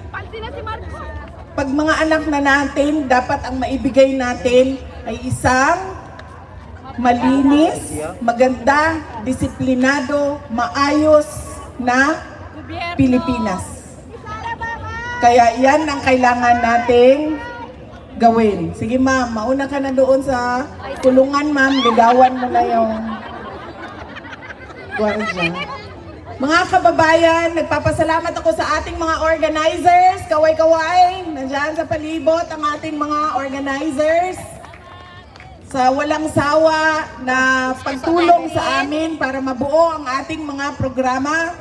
Pag mga anak na natin, dapat ang maibigay natin ay isang malinis, maganda, disiplinado, maayos na Pilipinas. Kaya yan ang kailangan nating gawin. Sige ma'am, mauna ka na doon sa kulungan ma'am, ligawan mo na yung gwardiya. Mga kababayan, nagpapasalamat ako sa ating mga organizers, kaway-kaway, nandyan sa palibot ang ating mga organizers, sa walang sawa na pagtulong sa amin para mabuo ang ating mga programa.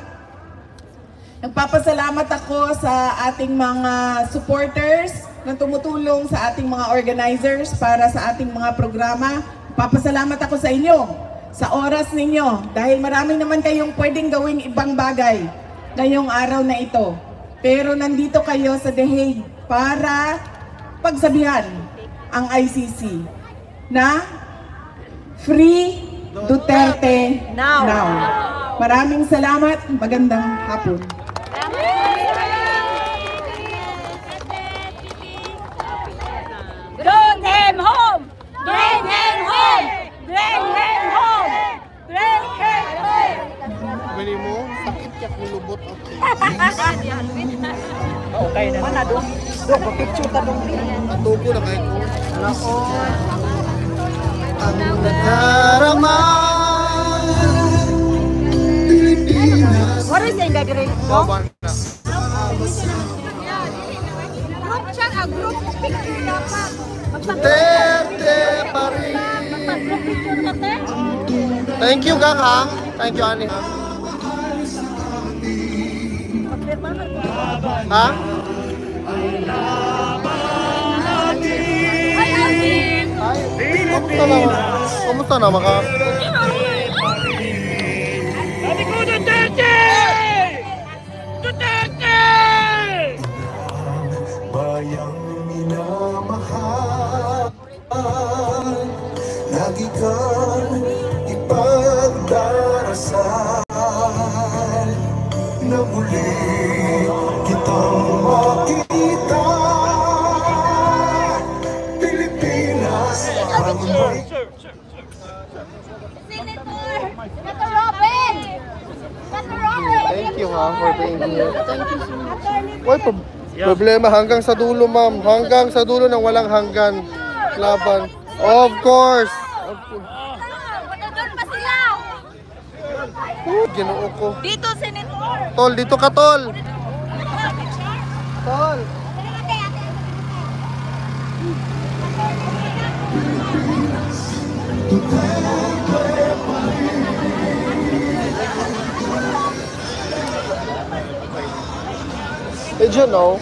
Nagpapasalamat ako sa ating mga supporters na tumutulong sa ating mga organizers para sa ating mga programa. Nagpapasalamat ako sa inyo, sa oras ninyo, dahil marami naman kayong pwedeng gawing ibang bagay ngayong araw na ito. Pero nandito kayo sa The Hague para pagsabihan ang ICC na Free Duterte Now. Maraming salamat, magandang hapon. Bring him home! Bring him home! Bring him home! Bring him home! Bili mo, sakit yak nilubot ako. Okay na. Mana dong? Dong, papicture ta dong. Atubo na kayo ko. Ang nadarama Pilipinas. What is it, Gagrin? Baban na. Group chat, group picture dapat. Duterte pa rin. Magpa-group picture ka, te? Thank you, Gang, ha? Thank you, Ani. Ha? Ay, Alvin! Ay, kamusta na? Kamusta na, maka? Sabi ko, Duterte! Duterte! Bayang minamahal, lagi kang ipagdarasal na muli kitang makita. Pilipinas, Senator! Senator Robin! Senator Robin! Thank you, ha, for being here. Why problema hanggang sa dulo, ma'am. Hanggang sa dulo ng walang hanggan. Laban. Of course. Matagol pa sila! Ginoo ko. Dito, Senator! Tol, dito ka, tol. Tol. Did you know?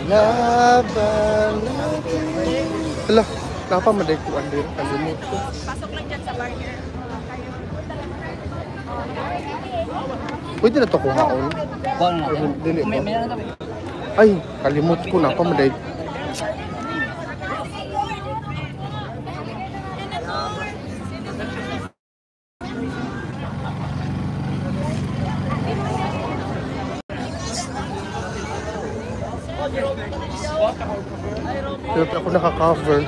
Laban natin. Hala, napamaday ko ang kalimut ko. Pasok lang dyan sa barrier. Pwede na to kuhaon. Dili ba? Ay, kalimut ko, napamaday. Pero ako naka-cover.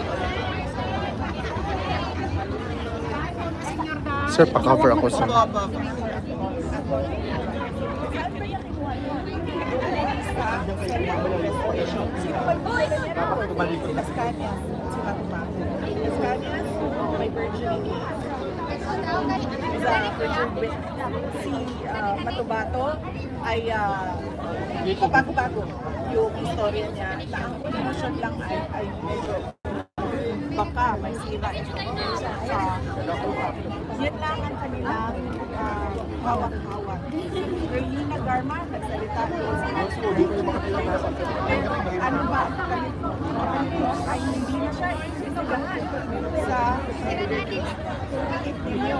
Sir, pa-cover ako sa... May virginity. Si Matubato ay bago-bago yung istorya niya na ang condition lang ay medyo baka may sira sa yan lang ang kanilang hawak-hawak. Erlina Garma, nagsalita ko ano ba? Ay hindi na siya isinugahan sa ninyo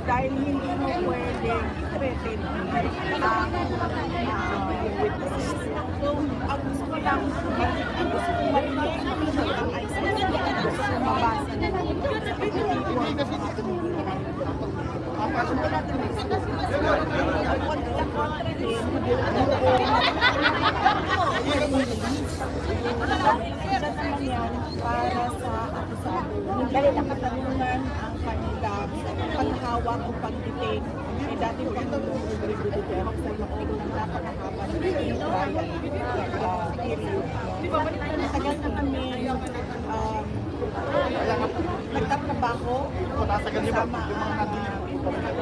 dahil hindi mo pwedeng i-threaten ang witnesses. So, ang gusto ko lang, ang gusto ko marinig ang ICC, mabasa na para period. Matagal na kami nagtatrabaho kasama ang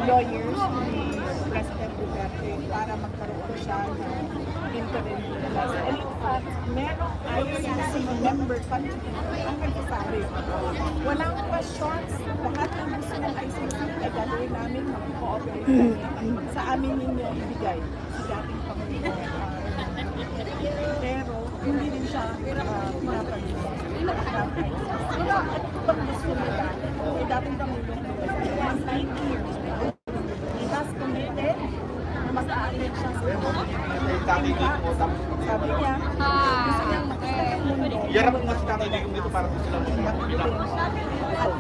lawyers ni President Duterte para magkaroon siya ng interim laws. And in fact, merong ICC member country ang nagsasabi, walang questions, lahat ng gusto ng ICC ay gagawin namin, mag-cooperate kami sa amin ninyo ibigay si dating Pangulong. Pero hindi rin siya pinapagin. At pag gusto nila, ay dating Pangulong was 90 years. He has committed na mag-aalit siya sa sabi niya, gusto niyang makasakit mundo. Yarap mo mas kami dito para sila mo. At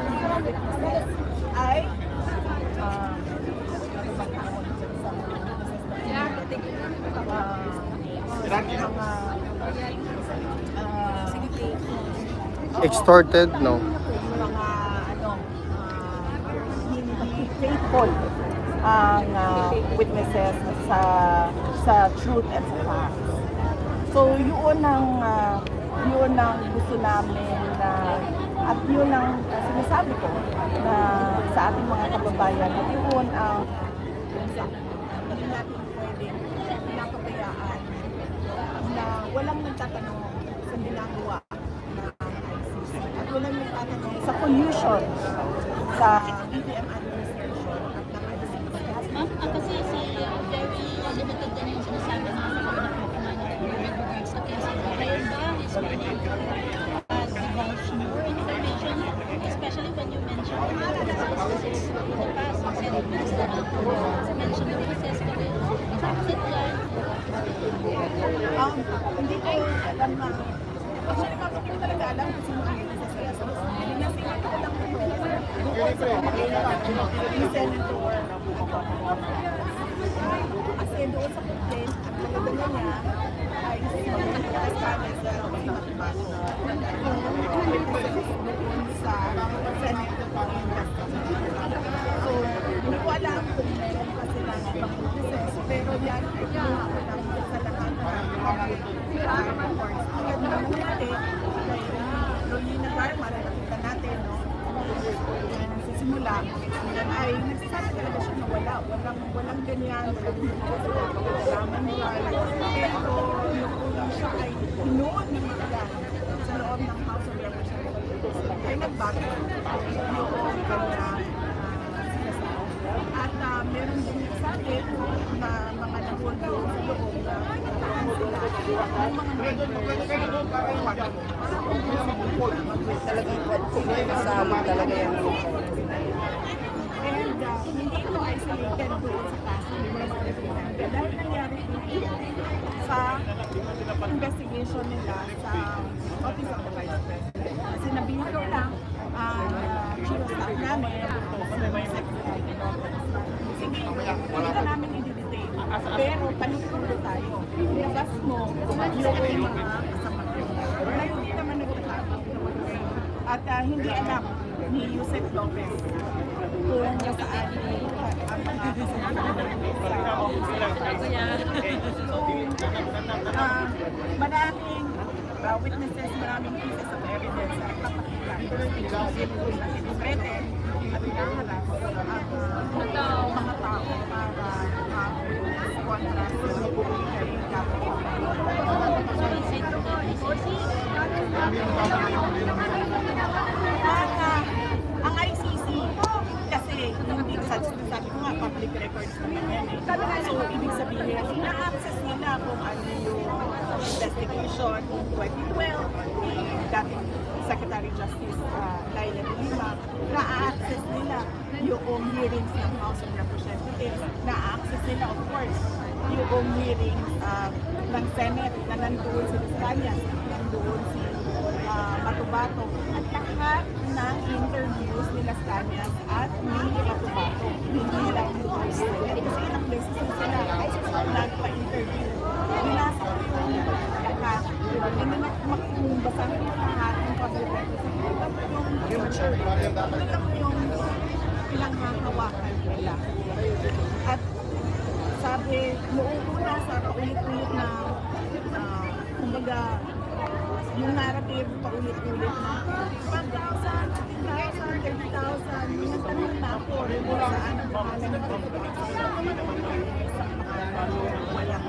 ay Extorted, no? mga hindi faithful ang witnesses sa truth and sa facts. So yun ang gusto namin na at yun ang sinasabi ko na sa ating mga kababayan at yun ang hindi natin pwedeng pinapabayaan na walang nagtatanong sa ginagawa ng ICC at walang nagtatanong sa collusion sa BBM administration at ng ICC. Ma'am, kasi very limited din yung sinasabi na sa mga with regards sa case. Ngayon ba is pwedeng divulge more information, especially when you mention in the past, Senate Minister mentioned the process ko rin. Exit yan. Hindi ko alam na actually ma'am, hindi ko talaga alam kung sino ang nagsasaya sa hindi na singat ko lang ito doon sa complaint ni Senator. Kasi doon sa complaint, ang talaga niya ay magkakalas kami sa Matibato. Doon sa Senate so, hindi ko alam kung meron pa silang ibang process, pero yan ay pinakalang sa lahat ng reports. Tulad na nangyari, Rolina Garma, nakita natin, no? Sa simula, ay nagsasabi talaga siya na walang ganyan, walang kalaman niya. Pero nung siya ay hinuod ng mga sa loob ng House of Representatives, ay nagbago yung kanyang at meron din nagsabi na mga nahuldo sa loob na talagang kasama talaga yan. And hindi ito isolated doon sa kaso ni mga Presidente dahil nangyari ito sa investigation nila sa Office of the Vice President. Kasi nabihiro lang ang chief of staff namin sige, hindi ka namin i-detain. Pero panutulo tayo. Ilabas mo yung mga kasama na hindi naman nagtatapos. At hindi alam ni Yusek Lopez kung nasaan ang mga kasama sa office. So, maraming witnesses, maraming pieces of evidence at papakita. Inclusive kung nasinisrete at hinaharap ang mga tao para kontra sa kay Gapo. Ang ICC kasi hindi sabi ko nga public records naman yan eh. So ibig sabihin, na-access nila kung ano yung investigation noong 2012 ni dating Secretary Justice Laila de Lima, na-access nila yung hearings ng House of Representatives, na-access nila of course yung hearings ng Senate na nandoon si Vizcayas, nandoon si Matubato, at lahat ng interviews ni Las Cañas at ni Matubato, hindi lang yung Senate. Kasi ilang beses sila nagpa-interview. Binasa ko yung lahat. Kung basahin mo lahat ng public records, yung picture, yung pinanghahawakan nila. At sabi, noong una sa paulit-ulit na kumbaga, yung narrative paulit-ulit na 1,000, 15,000, 30,000, yung tanong na ako rin saan ang pangalan ng walang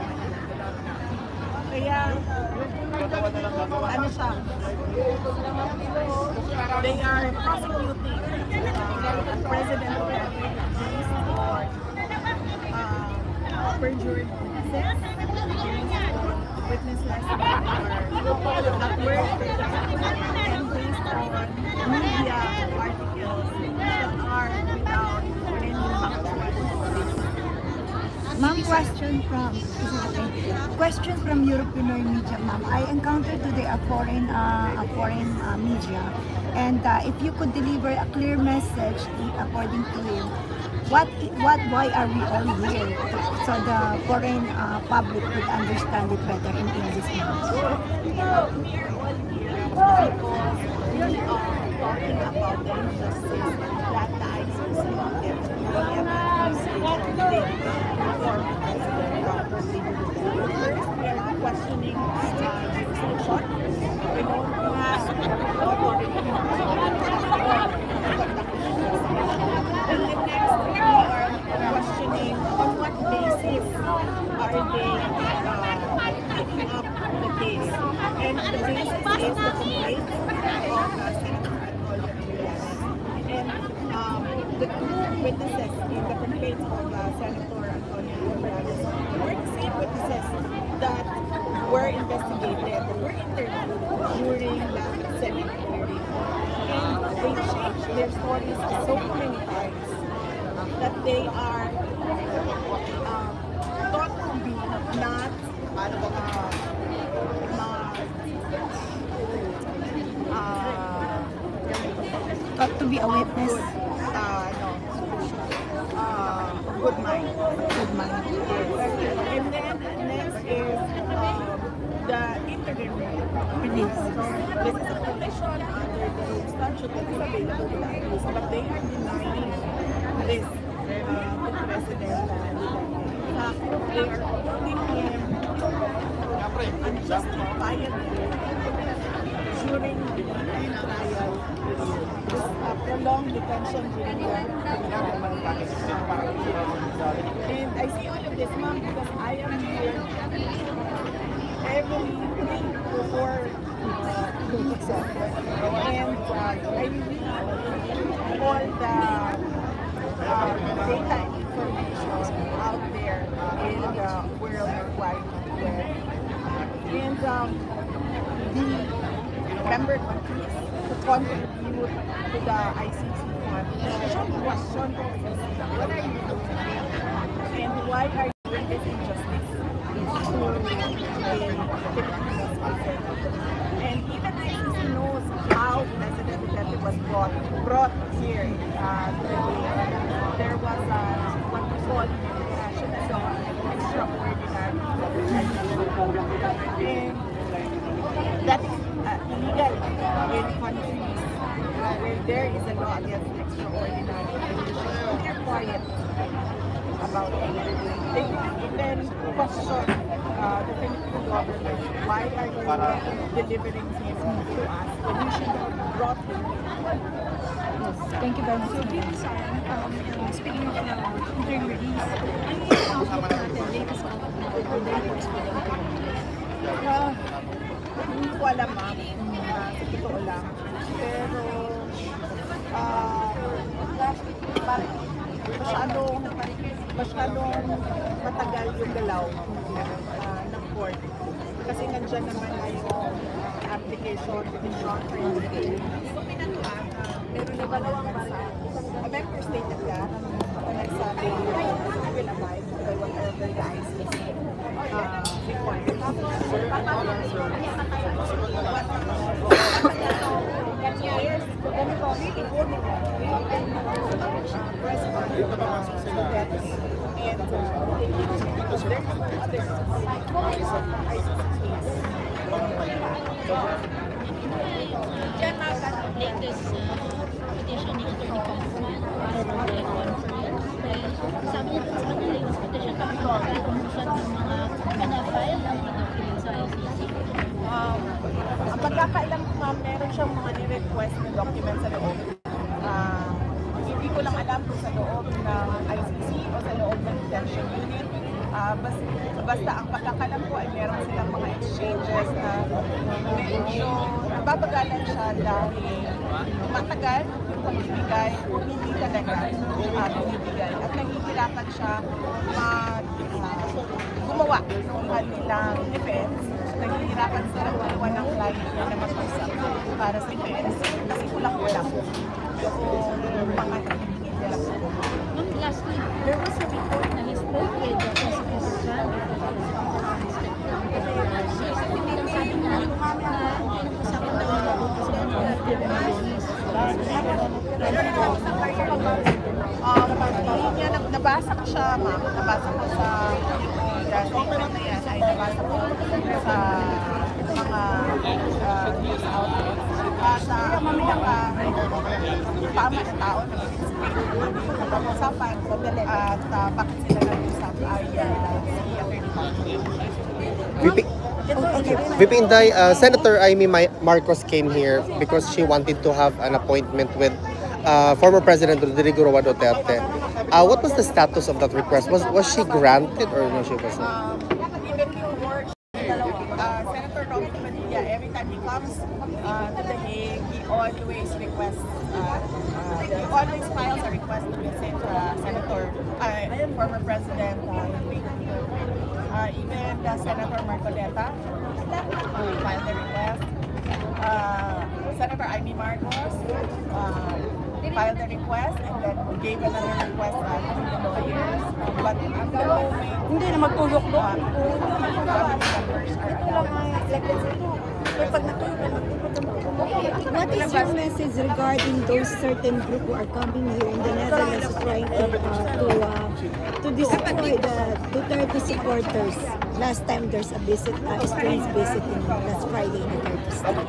kaya, ano siya, they are prosecuting the president of the Philippines for perjured witnesses that are not worthy and based on media articles that are without any Ma'am, question from European media, ma'am. I encountered today a foreign media, and if you could deliver a clear message according to you, why are we all here? So the foreign public could understand it better in English, ma'am. We are all here because we are talking about the injustice that the ICC First, we are questioning jurisdiction. We don't have authority. And the next, we are questioning on what basis are they picking up the case. And the basis is the complaint of Senator Antonio Trillanes. And the two witnesses in the complaint of Senator Antonio Trillanes were the same witnesses that were investigated, were interviewed during the Senate hearing. And they changed their stories so many times that they are thought to be not Thought to be a witness. Good mind. Good man. And then next is the interim release. This is a provision under the statute that is available to the ICC, but they are denying this to President they are holding him unjustifiably during the trial. This prolonged detention during the trial. And I see all of this, ma'am, because I am here every week before and I read all the data information out there in the World Wide Web. And the member countries who contribute to the ICC fund should question what are you doing and why are you doing this injustice to the Philippines. And even ICC knows how President Duterte was brought here. There was what we call extraordinary. And that is illegal in countries where there is a law against extraordinary. They're quiet about it. They even question the Philippine government. Why are you delivering him to us when you should have brought him? Yes, thank you very much. So, Bibi Sara, speaking of interim release, ano yung outlook natin, latest outlook natin on the reports for the interim release? Hindi ko alam, ma'am. Sa totoo lang. Pero, masyadong matagal yung galaw ng court. Kasi nandyan naman na yung application, petition for interim. So, pinatuan, meron na dalawang bansa. A member state na yan, nagsabi, I will abide by whatever the ICC requires. Latest petition ni Attorney Kaufman para sa conference. Sabi niya sa kanya latest petition kung saan ng mga pinafile ang mga documents sa ICC. pagkakailan ko ma'am, meron siyang mga ni-request na documents sa loob. Hindi ko lang alam kung sa loob ng ICC o sa loob ng detention unit. Basta ang pagkakalam ko ay meron silang mga exchanges na medyo nababagalan siya dahil matagal yung pagbibigay kung hindi talaga bumibigay. At nahihirapan siya gumawa ng kanilang defense. Nahihirapan silang dalawa ng client na mag-usap para sa defense kasi kulang-kulang yung mga nabibigay nila. Lastly, there was a report na he spoke with the prosecutor general. Sabi nga, pinag-usapan daw nila nabasa ko siya, ma'am. Nabasa ko sa statement na yan ay nabasa ko sa mga news outlets. Sa tama na tao na pag-usapan at bakit sila nag-usap ay VP Inday, Senator Amy Marcos came here because she wanted to have an appointment with former President Rodrigo Roa Duterte. What was the status of that request? Was she granted or no? She wasn't. Even before Senator Robin Padilla, every time he comes to The Hague, he always requests, he always files a request to visit former President even Senator Marcoleta filed the request. Senator Amy Marcos filed the request and then gave another request to the lawyers. But at the moment, Hindi na magtulok doon. members are allowed. What is your message regarding those certain group who are coming here in the Netherlands trying to destroy the Duterte supporters? Last time there's a visit, strange visit in last Friday in the Duterte state.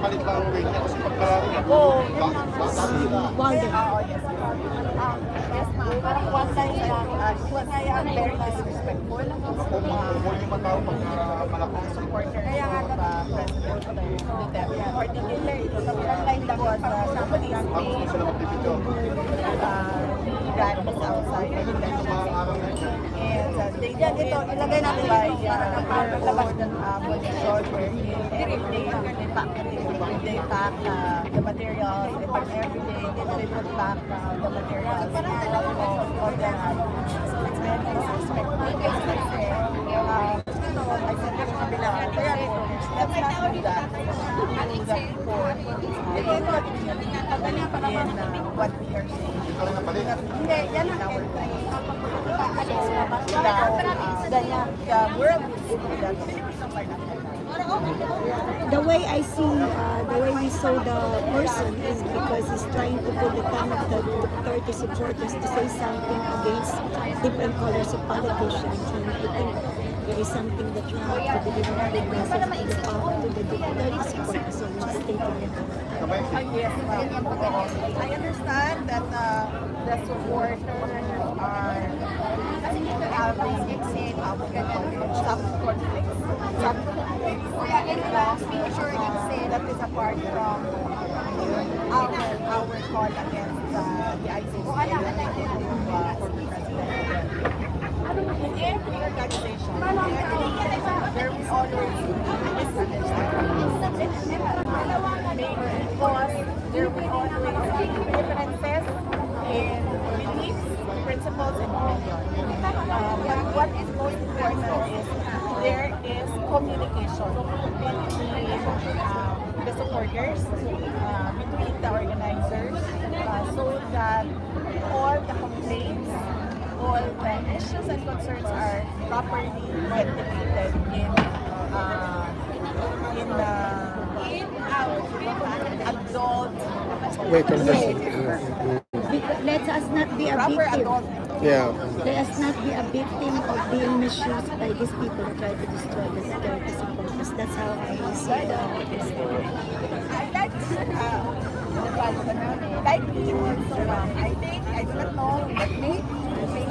Walden. Yes, ma'am. Parang one time very disrespectful. Supporter of President Duterte. Particularly, sobrang line lang was somebody on page rallies outside the detention. And they did it ilagay natin by labas ng position where they pack the materials, they pack everything, they put back the materials of the so it's very disrespectful kasi I said this to Bila, let's not do that to the people in what we are saying. Hindi, yan ang the world is that The way I see, the way we saw the person is because he's trying to put the tongue of the Duterte supporters to say something against different colors of politicians. And I think there is something that you have to deliver the message to the Duterte supporters of the state of the Yes, I understand that the supporters are having some conflicts. That is apart from our call against the ICC for the president. In every organization, there will always be misunderstandings. Because there will always be differences in beliefs, principles, and opinions. But what is most important is there is communication between the supporters, between the organizers, so that all the complaints, all the issues and concerns are properly ventilated in adult Let us not be a proper victim. adult. Yeah. Let us not be a victim of being misused by these people who try to destroy the Duterte supporters. That's how I see this. Like me also, I think, I do not know, but me, I think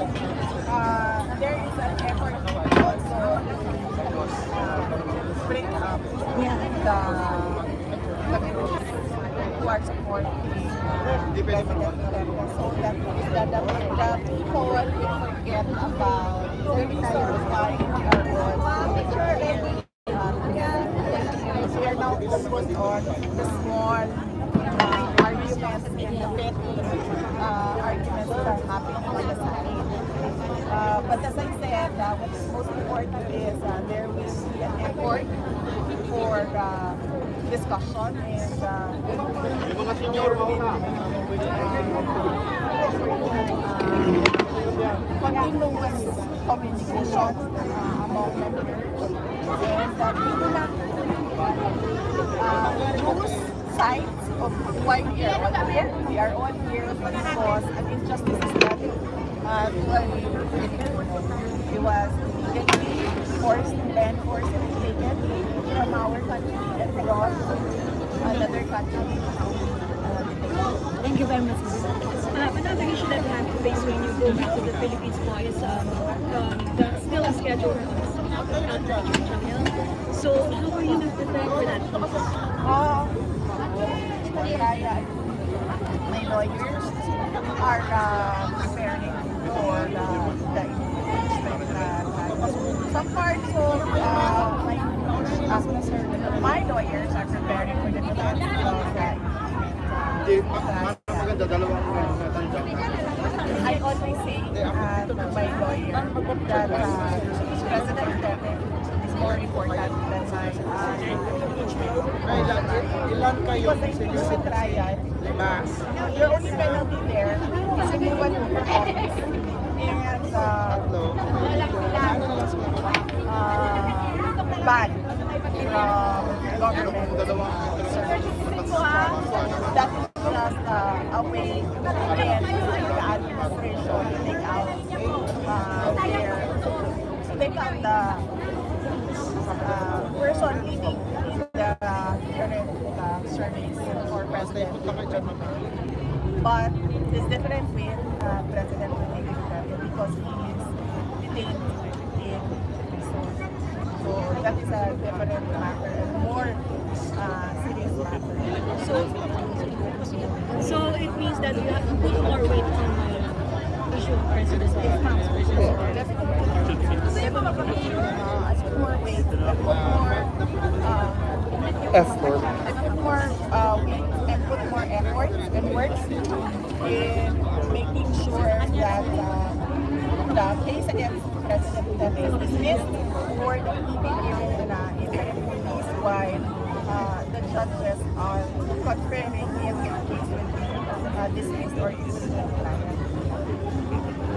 there is an effort to also bring up Yeah. the are supporting President Duterte so that the people will forget about the reasons why we are all here together. We are now focused on the small arguments and the petty arguments that are happening on the side. But as I said, what is most important is there will be an effort for discussion and continuous communication among members. And we do not lose sight of why we are all here. We are all here because an injustice is done to a Filipino. He was illegally forcibly taken from our country and brought to another country. Thank you very much. Another issue that we have to face when you go back to the Philippines po is the still a schedule trial. So how are you not prepared for that? My lawyers are preparing for the impeachment. Some parts of my lawyers are preparing for the defense of I always say to my lawyer that President Duterte is more important than my impeachment. Because the impeachment trial, your only penalty there is removal from office and ban from government service. That is just a way again for the administration to take out the person leading in the current service for President. But it's different with President Duterte because he is detained in prison. So that is a different matter and more serious matter. So it means that you have to put more weight on the issue of presidency. More weight, Effort. more weight and put more effort and works in making sure that the case against President Duterte is dismissed or the interim release while the judges are confirming if the case will be dismissed or even trial.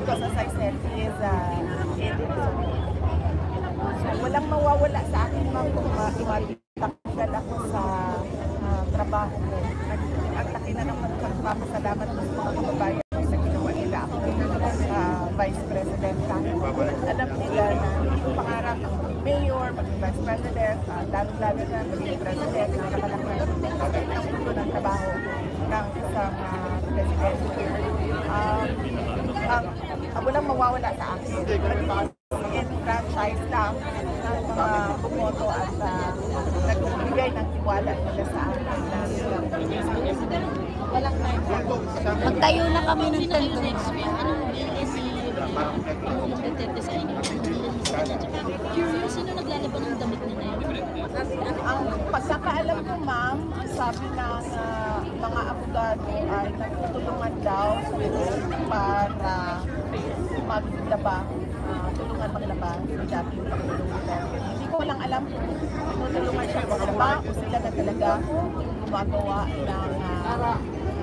Because as I said, he is in prison. So walang mawawala sa akin ma'am kung matanggal ako sa trabaho ko. Ang laki na naman pagpapasalamat ko sa mga kababayan sa ginawa nila ako Vice President. Alam nila na hindi ko pangarap ang mayor, maging Vice President, lalo-lalo na maging President na nakalaki ng mundo ng trabaho ng isang President. Walang mawawala sa akin. Franchise lang ng mga bumoto at nagbibigay ng tiwala nila sa akin. Magtayo na kami ng tanto. Next week, anong Duterte sa inyo? Curious, sino naglalaban ng damit nila yun? Ang pagkakaalam ko ma'am, ang sabi ng mga abogado ay nagtutulungan daw para maglaba. Tulungan maglaba sa dating Pangulong Duterte. Hindi ko lang alam kung tinutulungan siya maglaba o sila na talaga gumagawa ng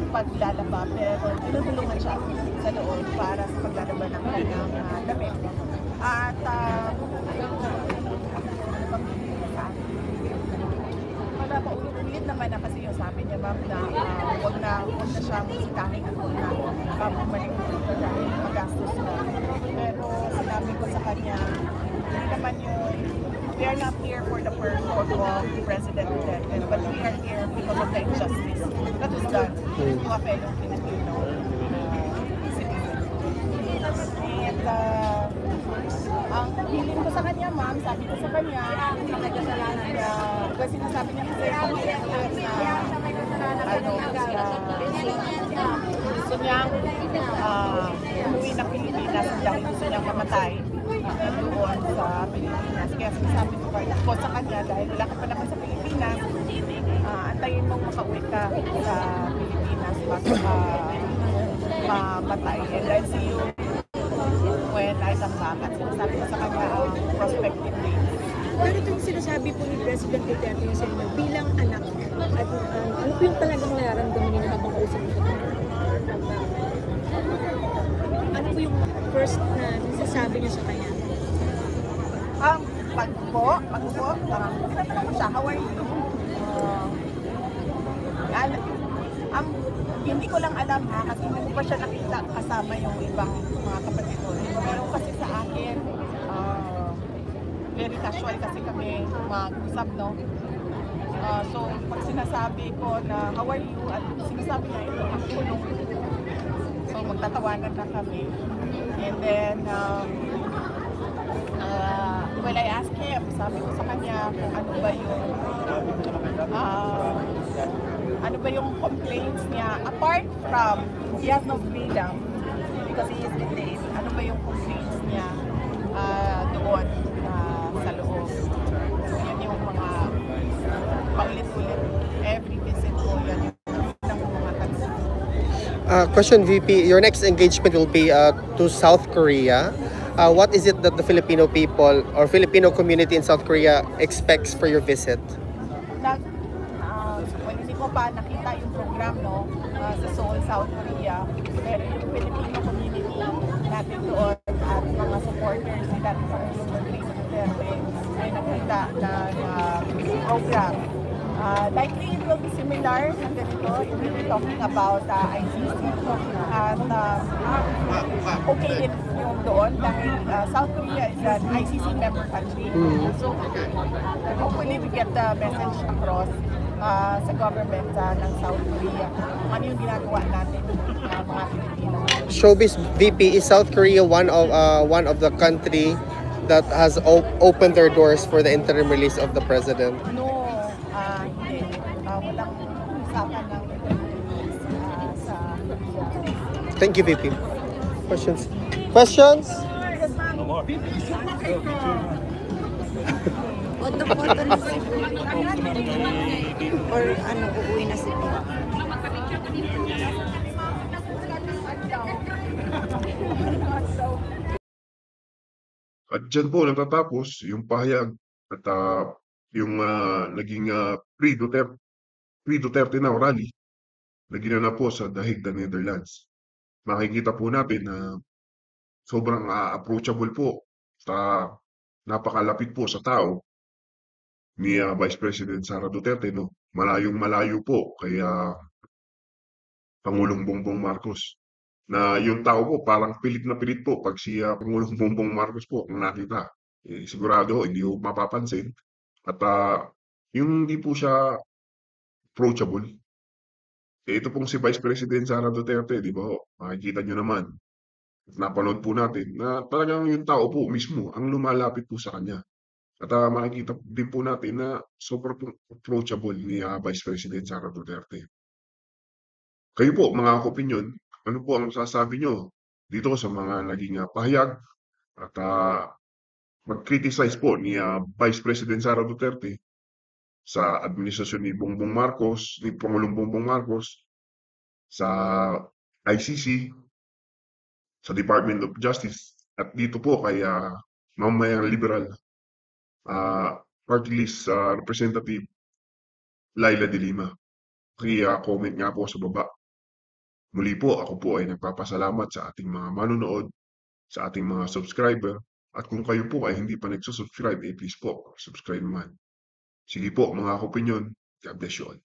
paglalaba. Pero tinutulungan siya sa loob para sa paglalaba ng kanyang damit. At ulit naman na kasi yung sabi niya ma'am na huwag na siya musikahin ako na bumalik ko dahil magastos na. Pero sinabi ko sa kanya, hindi naman yun, we are not here for the purpose of President Duterte, but we are here because of the injustice that was done to a fellow Filipino citizen. And Ang hiling ko sa kanya, ma'am, sabi ko sa kanya, kasi sinasabi niya kasi ano, gusto niyang umuwi ng Pilipinas dahil gusto niyang mamatay doon sa Pilipinas. Kaya sinasabi ko sa kanya, dahil wala ka pa naman sa Pilipinas, antayin mong makauwi ka sa Pilipinas bago ka mamatay. And I'll see you when I come back. At sinasabi ko sa kanya ang prospective date. Pero ito yung sinasabi po ni President Duterte sa inyo bilang anak at ano po yung talagang nararamdaman niyo habang kausap niyo? Ano po yung first na nasasabi niyo sa kanya? Pag po, sinatanong ko siya, how are you? Hindi ko lang alam ha, kasi hindi ko pa siya nakita kasama yung ibang mga kapatid ko. Pero kasi sa akin, very casual kasi kami mag-usap, no? So, pag sinasabi ko na how are you, at sinasabi niya ito ang tulong. So, magtatawanan na kami. And then, when I asked him, sabi ko sa kanya kung ano ba yung complaints niya, apart from he has no freedom because he is detained, ano ba yung complaints niya doon sa loob. So, yun yung mga paulit-ulit, every visit ko, yan yung mga tanong. Question, VP, your next engagement will be to South Korea. What is it that the Filipino people or Filipino community in South Korea expects for your visit? Hindi ko pa nakita yung program, no, sa Seoul, South Korea. Pero yung Filipino community natin doon at mga supporters ni Dating Pangulong Rodrigo Duterte ay nakita ng program. Likely it will be similar ng ganito. It will be talking about ICC at okay din yung doon dahil South Korea is an ICC member country. So hopefully we get the message across sa government ng South Korea kung ano yung ginagawa natin mga Pilipino. Showbiz VP, is South Korea one of the country that has opened their doors for the interim release of the president? No, hindi. Walang usapan ng sa Korea. Thank you, VP. Questions? Questions? Photo na si or ano, uuwi na si At dyan po natatapos yung pahayag at yung naging pre-Duterte na rally na ginanap po sa The Hague, the Netherlands. Makikita po natin na sobrang approachable po sa napakalapit po sa tao ni Vice President Sara Duterte, no? Malayong-malayo po kay Pangulong Bongbong Marcos. Na yung tao po parang pilit na pilit po pag si Pangulong Bongbong Marcos po ang nakita. Sigurado hindi po mapapansin. At yung hindi po siya approachable. Ito pong si Vice President Sara Duterte, di ba ho? Makikita nyo naman. Napanood po natin na talagang yung tao po mismo ang lumalapit po sa kanya. At makikita din po natin na sobrang approachable ni Vice President Sara Duterte. Kayo po, mga opinyon, ano po ang sasabi nyo dito sa mga naging pahayag at mag-criticize po ni Vice President Sara Duterte sa administrasyon ni Bongbong Marcos, ni Pangulong Bongbong Marcos, sa ICC, sa Department of Justice, at dito po kay Mamamayang Liberal Party List Representative Laila de Lima. Comment nga po sa baba. Muli po, ako po ay nagpapasalamat sa ating mga manonood, sa ating mga subscriber, at kung kayo po ay hindi pa nagsusubscribe, please po, subscribe naman. Sige po, mga opinyon. God bless you all.